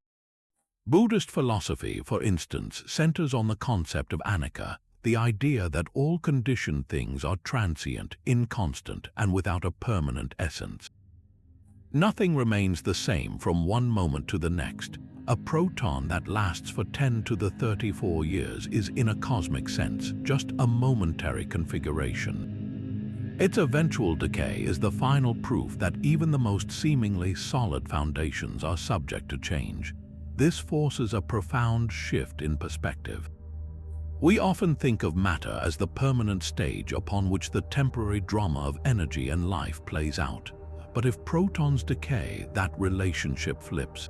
Speaker 1: Buddhist philosophy, for instance, centers on the concept of anicca, the idea that all conditioned things are transient, inconstant, and without a permanent essence. Nothing remains the same from one moment to the next. A proton that lasts for 10 to the 34 years is, in a cosmic sense, just a momentary configuration. Its eventual decay is the final proof that even the most seemingly solid foundations are subject to change. This forces a profound shift in perspective. We often think of matter as the permanent stage upon which the temporary drama of energy and life plays out. But if protons decay, that relationship flips.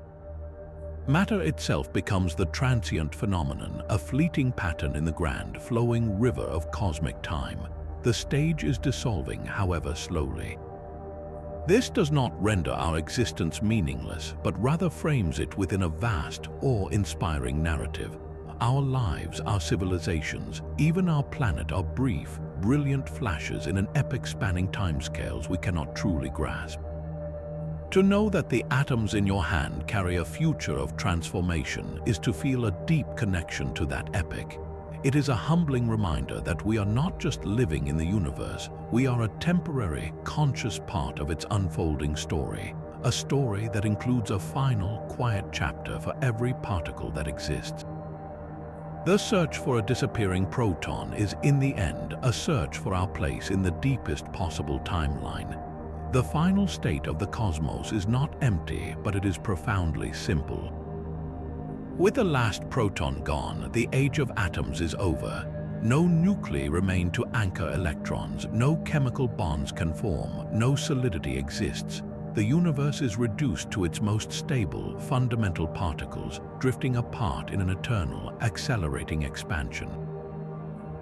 Speaker 1: Matter itself becomes the transient phenomenon, a fleeting pattern in the grand, flowing river of cosmic time. The stage is dissolving, however slowly. This does not render our existence meaningless, but rather frames it within a vast, awe-inspiring narrative. Our lives, our civilizations, even our planet are brief, brilliant flashes in an epic spanning timescales we cannot truly grasp. To know that the atoms in your hand carry a future of transformation is to feel a deep connection to that epic. It is a humbling reminder that we are not just living in the universe, we are a temporary, conscious part of its unfolding story. A story that includes a final, quiet chapter for every particle that exists. The search for a disappearing proton is, in the end, a search for our place in the deepest possible timeline. The final state of the cosmos is not empty, but it is profoundly simple. With the last proton gone, the age of atoms is over. No nuclei remain to anchor electrons, no chemical bonds can form, no solidity exists. The universe is reduced to its most stable, fundamental particles, drifting apart in an eternal, accelerating expansion.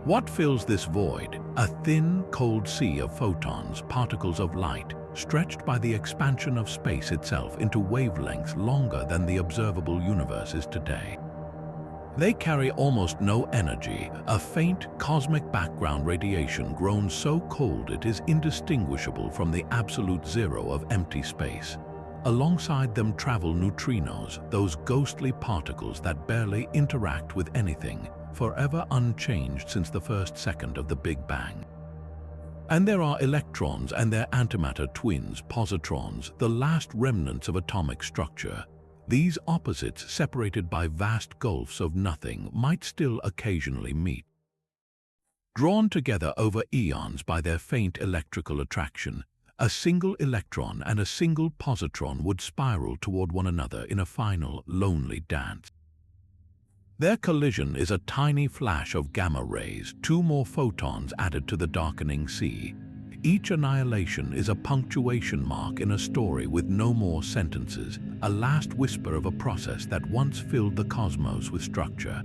Speaker 1: What fills this void? A thin, cold sea of photons, particles of light, stretched by the expansion of space itself into wavelengths longer than the observable universe is today. They carry almost no energy, a faint cosmic background radiation grown so cold it is indistinguishable from the absolute zero of empty space. Alongside them travel neutrinos, those ghostly particles that barely interact with anything, forever unchanged since the first second of the Big Bang. And there are electrons and their antimatter twins, positrons, the last remnants of atomic structure. These opposites, separated by vast gulfs of nothing, might still occasionally meet. Drawn together over eons by their faint electrical attraction, a single electron and a single positron would spiral toward one another in a final, lonely dance. Their collision is a tiny flash of gamma rays, two more photons added to the darkening sea. Each annihilation is a punctuation mark in a story with no more sentences, a last whisper of a process that once filled the cosmos with structure.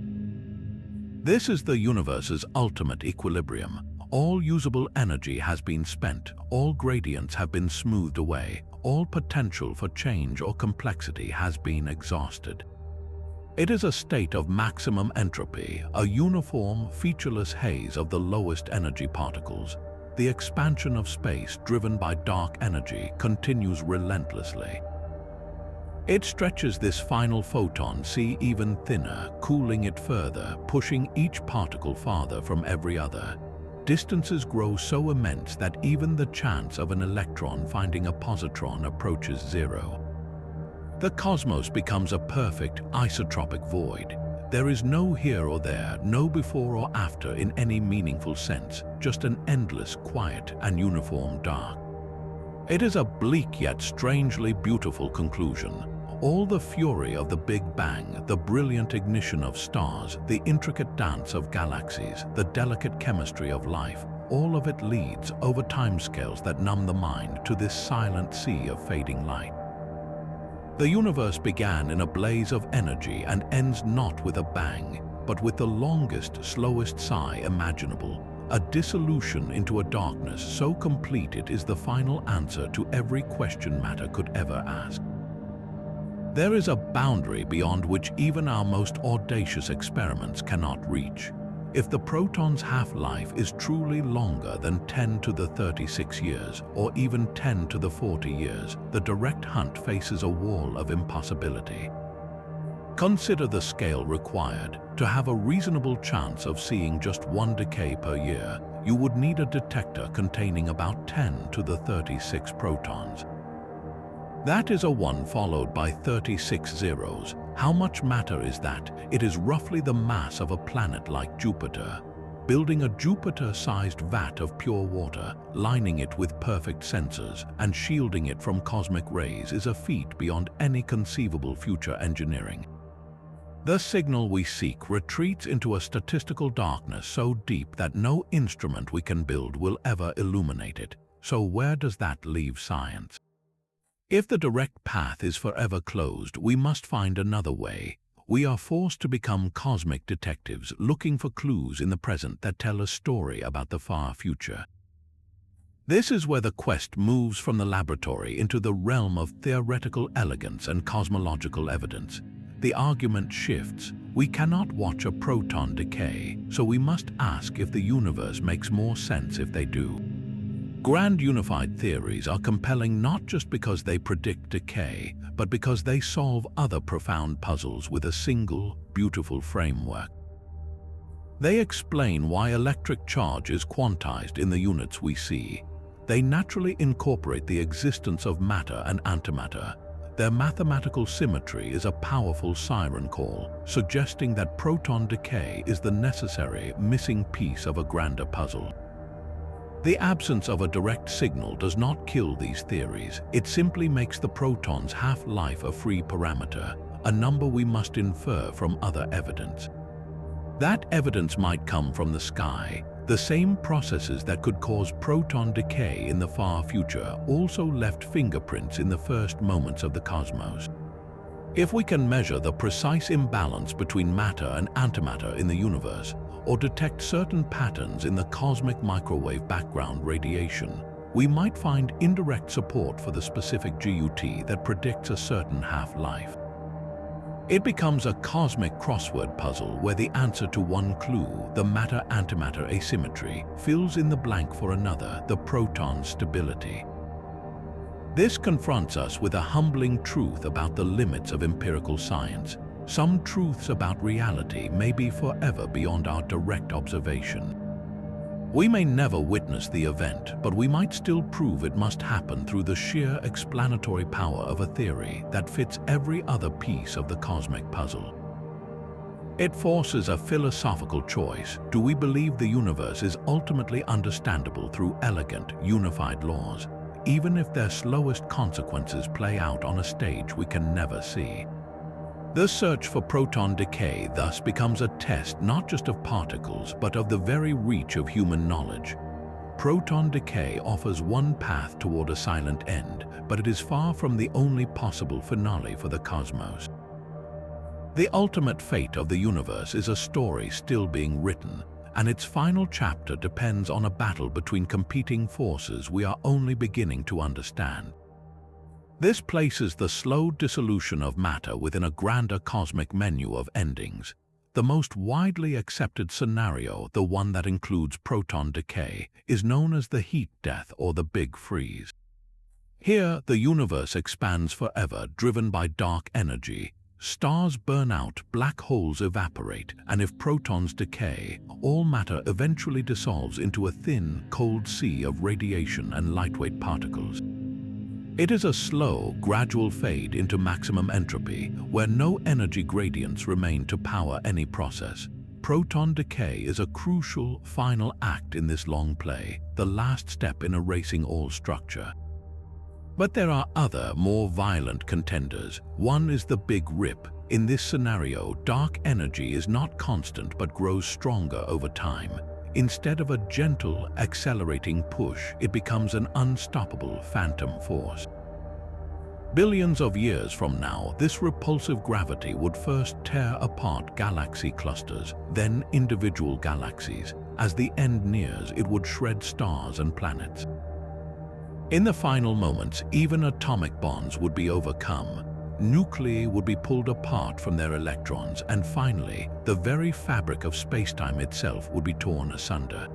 Speaker 1: This is the universe's ultimate equilibrium. All usable energy has been spent, all gradients have been smoothed away, all potential for change or complexity has been exhausted. It is a state of maximum entropy, a uniform, featureless haze of the lowest energy particles. The expansion of space, driven by dark energy, continues relentlessly. It stretches this final photon sea even thinner, cooling it further, pushing each particle farther from every other. Distances grow so immense that even the chance of an electron finding a positron approaches zero. The cosmos becomes a perfect isotropic void. There is no here or there, no before or after in any meaningful sense, just an endless, quiet, and uniform dark. It is a bleak yet strangely beautiful conclusion. All the fury of the Big Bang, the brilliant ignition of stars, the intricate dance of galaxies, the delicate chemistry of life, all of it leads, over timescales that numb the mind, to this silent sea of fading light. The universe began in a blaze of energy and ends not with a bang, but with the longest, slowest sigh imaginable, a dissolution into a darkness so complete it is the final answer to every question matter could ever ask. There is a boundary beyond which even our most audacious experiments cannot reach. If the proton's half-life is truly longer than 10 to the 36 years, or even 10 to the 40 years, the direct hunt faces a wall of impossibility. Consider the scale required. To have a reasonable chance of seeing just one decay per year, you would need a detector containing about 10 to the 36 protons. That is a 1 followed by 36 zeros. How much matter is that? It is roughly the mass of a planet like Jupiter. Building a Jupiter-sized vat of pure water, lining it with perfect sensors, and shielding it from cosmic rays is a feat beyond any conceivable future engineering. The signal we seek retreats into a statistical darkness so deep that no instrument we can build will ever illuminate it. So where does that leave science? If the direct path is forever closed, we must find another way. We are forced to become cosmic detectives, looking for clues in the present that tell a story about the far future. This is where the quest moves from the laboratory into the realm of theoretical elegance and cosmological evidence. The argument shifts. We cannot watch a proton decay, so we must ask if the universe makes more sense if they do. Grand unified theories are compelling not just because they predict decay, but because they solve other profound puzzles with a single, beautiful framework. They explain why electric charge is quantized in the units we see. They naturally incorporate the existence of matter and antimatter. Their mathematical symmetry is a powerful siren call, suggesting that proton decay is the necessary missing piece of a grander puzzle. The absence of a direct signal does not kill these theories. It simply makes the proton's half-life a free parameter, a number we must infer from other evidence. That evidence might come from the sky. The same processes that could cause proton decay in the far future also left fingerprints in the first moments of the cosmos. If we can measure the precise imbalance between matter and antimatter in the universe, or detect certain patterns in the cosmic microwave background radiation, we might find indirect support for the specific GUT that predicts a certain half-life. It becomes a cosmic crossword puzzle where the answer to one clue, the matter-antimatter asymmetry, fills in the blank for another, the proton's stability. This confronts us with a humbling truth about the limits of empirical science. Some truths about reality may be forever beyond our direct observation. We may never witness the event, but we might still prove it must happen through the sheer explanatory power of a theory that fits every other piece of the cosmic puzzle. It forces a philosophical choice. Do we believe the universe is ultimately understandable through elegant, unified laws, even if their slowest consequences play out on a stage we can never see? The search for proton decay thus becomes a test not just of particles, but of the very reach of human knowledge. Proton decay offers one path toward a silent end, but it is far from the only possible finale for the cosmos. The ultimate fate of the universe is a story still being written, and its final chapter depends on a battle between competing forces we are only beginning to understand. This places the slow dissolution of matter within a grander cosmic menu of endings. The most widely accepted scenario, the one that includes proton decay, is known as the heat death or the Big Freeze. Here, the universe expands forever, driven by dark energy. Stars burn out, black holes evaporate, and if protons decay, all matter eventually dissolves into a thin, cold sea of radiation and lightweight particles. It is a slow, gradual fade into maximum entropy, where no energy gradients remain to power any process. Proton decay is a crucial, final act in this long play, the last step in erasing all structure. But there are other, more violent contenders. One is the Big Rip. In this scenario, dark energy is not constant but grows stronger over time. Instead of a gentle, accelerating push, it becomes an unstoppable phantom force. Billions of years from now, this repulsive gravity would first tear apart galaxy clusters, then individual galaxies. As the end nears, it would shred stars and planets. In the final moments, even atomic bonds would be overcome. Nuclei would be pulled apart from their electrons, and finally, the very fabric of spacetime itself would be torn asunder.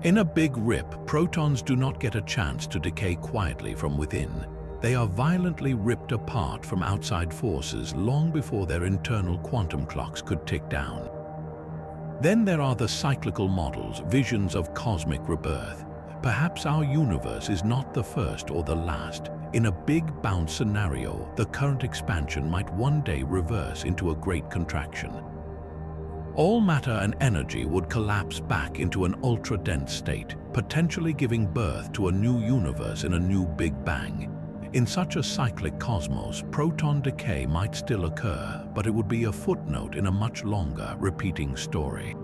Speaker 1: In a Big Rip, protons do not get a chance to decay quietly from within. They are violently ripped apart from outside forces long before their internal quantum clocks could tick down. Then there are the cyclical models, visions of cosmic rebirth. Perhaps our universe is not the first or the last. In a big bounce scenario, the current expansion might one day reverse into a great contraction. All matter and energy would collapse back into an ultra-dense state, potentially giving birth to a new universe in a new Big Bang. In such a cyclic cosmos, proton decay might still occur, but it would be a footnote in a much longer, repeating story.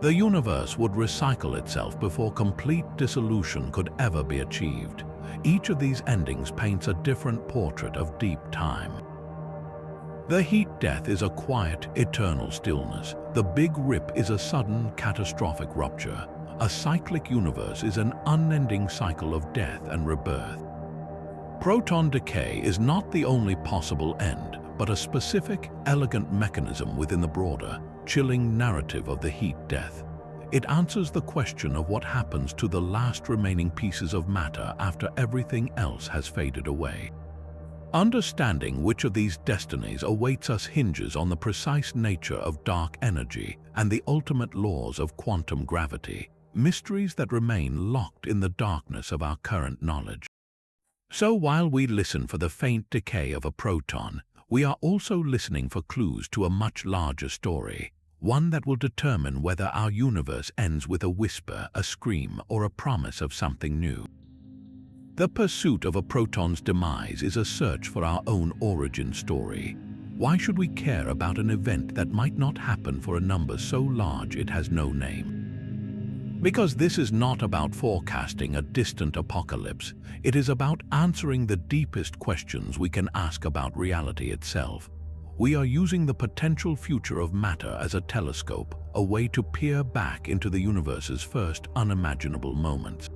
Speaker 1: The universe would recycle itself before complete dissolution could ever be achieved. Each of these endings paints a different portrait of deep time. The heat death is a quiet, eternal stillness. The Big Rip is a sudden, catastrophic rupture. A cyclic universe is an unending cycle of death and rebirth. Proton decay is not the only possible end, but a specific, elegant mechanism within the broader, chilling narrative of the heat death. It answers the question of what happens to the last remaining pieces of matter after everything else has faded away. Understanding which of these destinies awaits us hinges on the precise nature of dark energy and the ultimate laws of quantum gravity, mysteries that remain locked in the darkness of our current knowledge. So while we listen for the faint decay of a proton, we are also listening for clues to a much larger story, one that will determine whether our universe ends with a whisper, a scream, or a promise of something new. The pursuit of a proton's demise is a search for our own origin story. Why should we care about an event that might not happen for a number so large it has no name? Because this is not about forecasting a distant apocalypse, it is about answering the deepest questions we can ask about reality itself. We are using the potential future of matter as a telescope, a way to peer back into the universe's first unimaginable moments.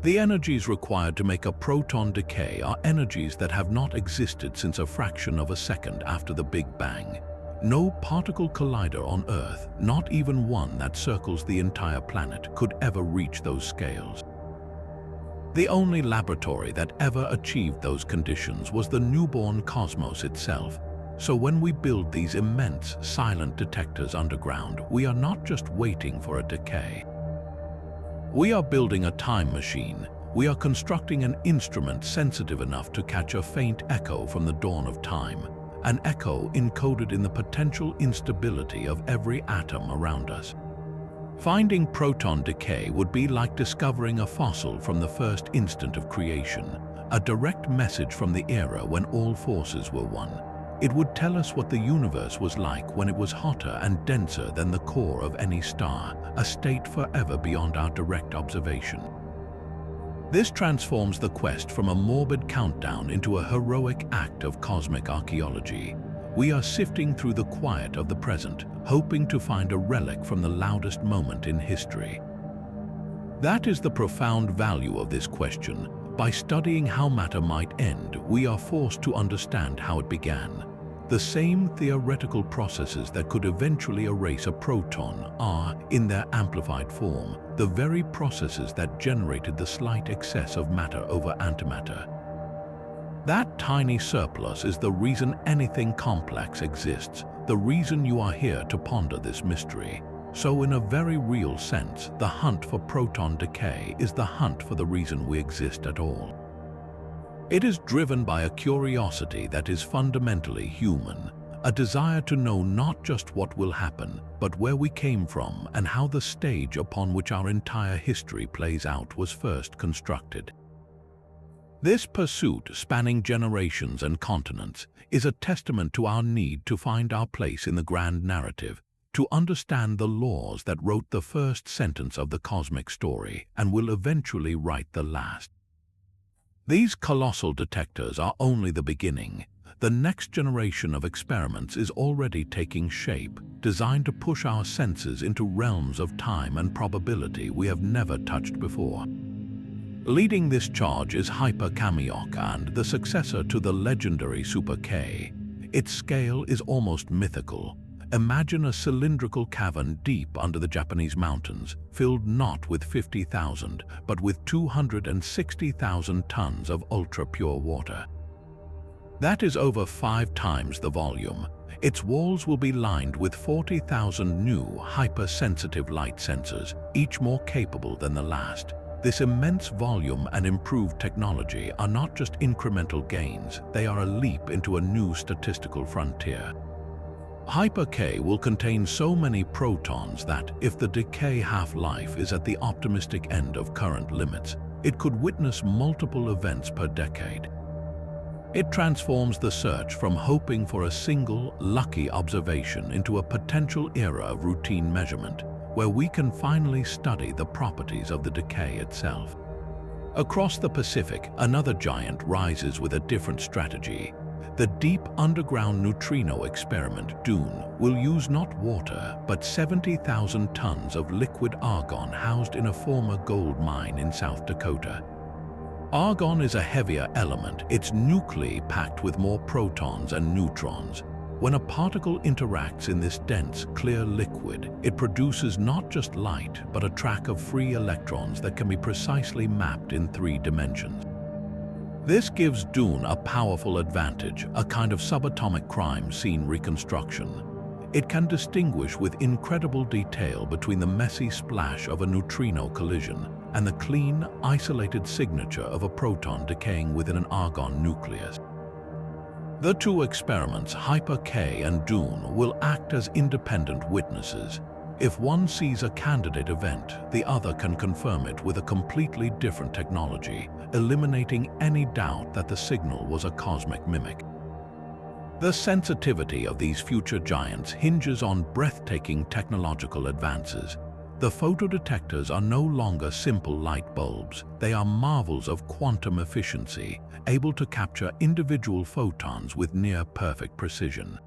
Speaker 1: The energies required to make a proton decay are energies that have not existed since a fraction of a second after the Big Bang. No particle collider on Earth, not even one that circles the entire planet, could ever reach those scales. The only laboratory that ever achieved those conditions was the newborn cosmos itself. So when we build these immense, silent detectors underground, we are not just waiting for a decay. We are building a time machine. We are constructing an instrument sensitive enough to catch a faint echo from the dawn of time, an echo encoded in the potential instability of every atom around us. Finding proton decay would be like discovering a fossil from the first instant of creation, a direct message from the era when all forces were one. It would tell us what the universe was like when it was hotter and denser than the core of any star, a state forever beyond our direct observation. This transforms the quest from a morbid countdown into a heroic act of cosmic archaeology. We are sifting through the quiet of the present, hoping to find a relic from the loudest moment in history. That is the profound value of this question. By studying how matter might end, we are forced to understand how it began. The same theoretical processes that could eventually erase a proton are, in their amplified form, the very processes that generated the slight excess of matter over antimatter. That tiny surplus is the reason anything complex exists, the reason you are here to ponder this mystery. So in a very real sense, the hunt for proton decay is the hunt for the reason we exist at all. It is driven by a curiosity that is fundamentally human, a desire to know not just what will happen, but where we came from and how the stage upon which our entire history plays out was first constructed. This pursuit, spanning generations and continents, is a testament to our need to find our place in the grand narrative, to understand the laws that wrote the first sentence of the cosmic story and will eventually write the last. These colossal detectors are only the beginning. The next generation of experiments is already taking shape, designed to push our senses into realms of time and probability we have never touched before. Leading this charge is Hyper-Kamiokande, the successor to the legendary Super-K. Its scale is almost mythical. Imagine a cylindrical cavern deep under the Japanese mountains, filled not with 50,000, but with 260,000 tons of ultra-pure water. That is over 5 times the volume. Its walls will be lined with 40,000 new, hypersensitive light sensors, each more capable than the last. This immense volume and improved technology are not just incremental gains, they are a leap into a new statistical frontier. Hyper-K will contain so many protons that, if the decay half-life is at the optimistic end of current limits, it could witness multiple events per decade. It transforms the search from hoping for a single, lucky observation into a potential era of routine measurement, where we can finally study the properties of the decay itself. Across the Pacific, another giant rises with a different strategy. The deep underground neutrino experiment, DUNE, will use not water, but 70,000 tons of liquid argon housed in a former gold mine in South Dakota. Argon is a heavier element, its nuclei packed with more protons and neutrons. When a particle interacts in this dense, clear liquid, it produces not just light, but a track of free electrons that can be precisely mapped in 3 dimensions. This gives Dune a powerful advantage, a kind of subatomic crime scene reconstruction. It can distinguish with incredible detail between the messy splash of a neutrino collision and the clean, isolated signature of a proton decaying within an argon nucleus. The 2 experiments, Hyper-K and Dune, will act as independent witnesses. If one sees a candidate event, the other can confirm it with a completely different technology, eliminating any doubt that the signal was a cosmic mimic. The sensitivity of these future giants hinges on breathtaking technological advances. The photodetectors are no longer simple light bulbs. They are marvels of quantum efficiency, able to capture individual photons with near-perfect precision.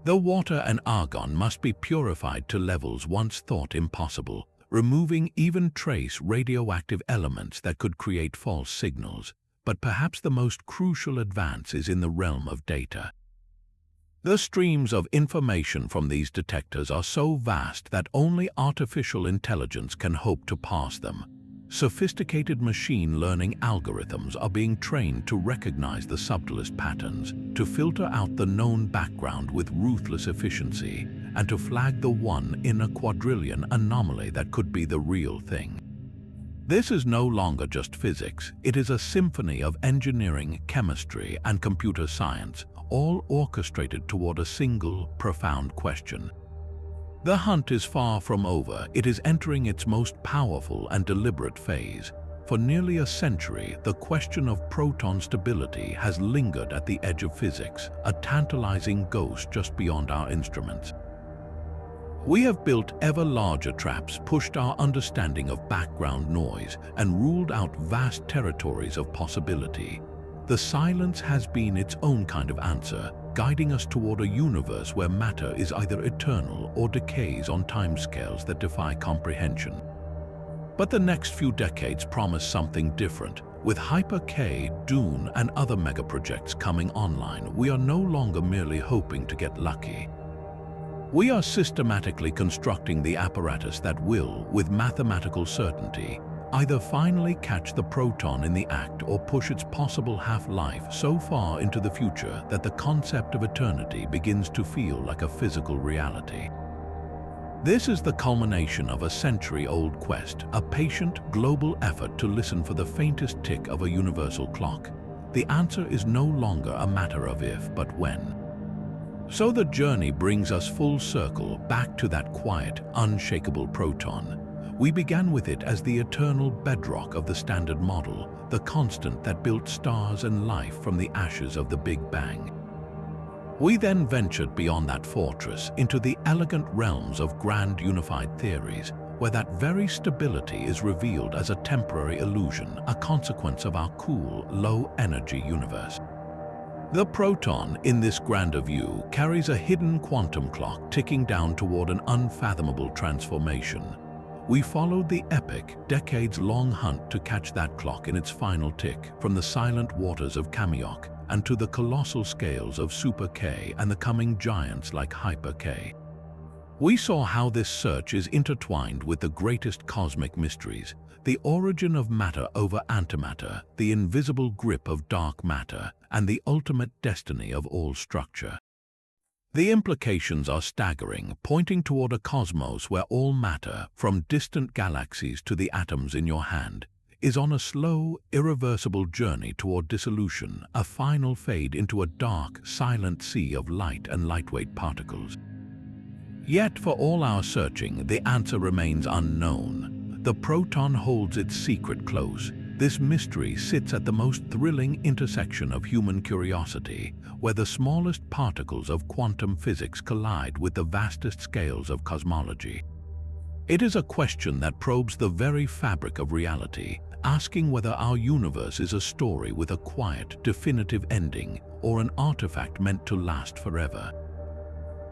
Speaker 1: The water and argon must be purified to levels once thought impossible, removing even trace radioactive elements that could create false signals. But perhaps the most crucial advance is in the realm of data. The streams of information from these detectors are so vast that only artificial intelligence can hope to parse them. Sophisticated machine learning algorithms are being trained to recognize the subtlest patterns, to filter out the known background with ruthless efficiency, and to flag the 1 in a quadrillion anomaly that could be the real thing. This is no longer just physics. It is a symphony of engineering, chemistry, and computer science, all orchestrated toward a single, profound question. The hunt is far from over. It is entering its most powerful and deliberate phase. For nearly a century, the question of proton stability has lingered at the edge of physics, a tantalizing ghost just beyond our instruments. We have built ever larger traps, pushed our understanding of background noise, and ruled out vast territories of possibility. The silence has been its own kind of answer, guiding us toward a universe where matter is either eternal or decays on timescales that defy comprehension. But the next few decades promise something different. With Hyper-K, Dune, and other megaprojects coming online, we are no longer merely hoping to get lucky. We are systematically constructing the apparatus that will, with mathematical certainty, either finally catch the proton in the act or push its possible half-life so far into the future that the concept of eternity begins to feel like a physical reality. This is the culmination of a century-old quest, a patient, global effort to listen for the faintest tick of a universal clock. The answer is no longer a matter of if, but when. So the journey brings us full circle back to that quiet, unshakable proton. We began with it as the eternal bedrock of the Standard Model, the constant that built stars and life from the ashes of the Big Bang. We then ventured beyond that fortress into the elegant realms of grand unified theories, where that very stability is revealed as a temporary illusion, a consequence of our cool, low-energy universe. The proton, in this grander view, carries a hidden quantum clock ticking down toward an unfathomable transformation. We followed the epic, decades-long hunt to catch that clock in its final tick, from the silent waters of Kamiok and to the colossal scales of Super-K and the coming giants like Hyper-K. We saw how this search is intertwined with the greatest cosmic mysteries, the origin of matter over antimatter, the invisible grip of dark matter, and the ultimate destiny of all structure. The implications are staggering, pointing toward a cosmos where all matter, from distant galaxies to the atoms in your hand, is on a slow, irreversible journey toward dissolution, a final fade into a dark, silent sea of light and lightweight particles. Yet, for all our searching, the answer remains unknown. The proton holds its secret close. This mystery sits at the most thrilling intersection of human curiosity, where the smallest particles of quantum physics collide with the vastest scales of cosmology. It is a question that probes the very fabric of reality, asking whether our universe is a story with a quiet, definitive ending, or an artifact meant to last forever.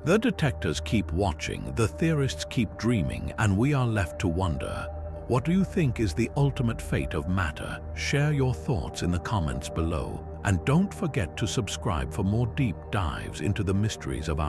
Speaker 1: The detectors keep watching, the theorists keep dreaming, and we are left to wonder, what do you think is the ultimate fate of matter? Share your thoughts in the comments below. And don't forget to subscribe for more deep dives into the mysteries of our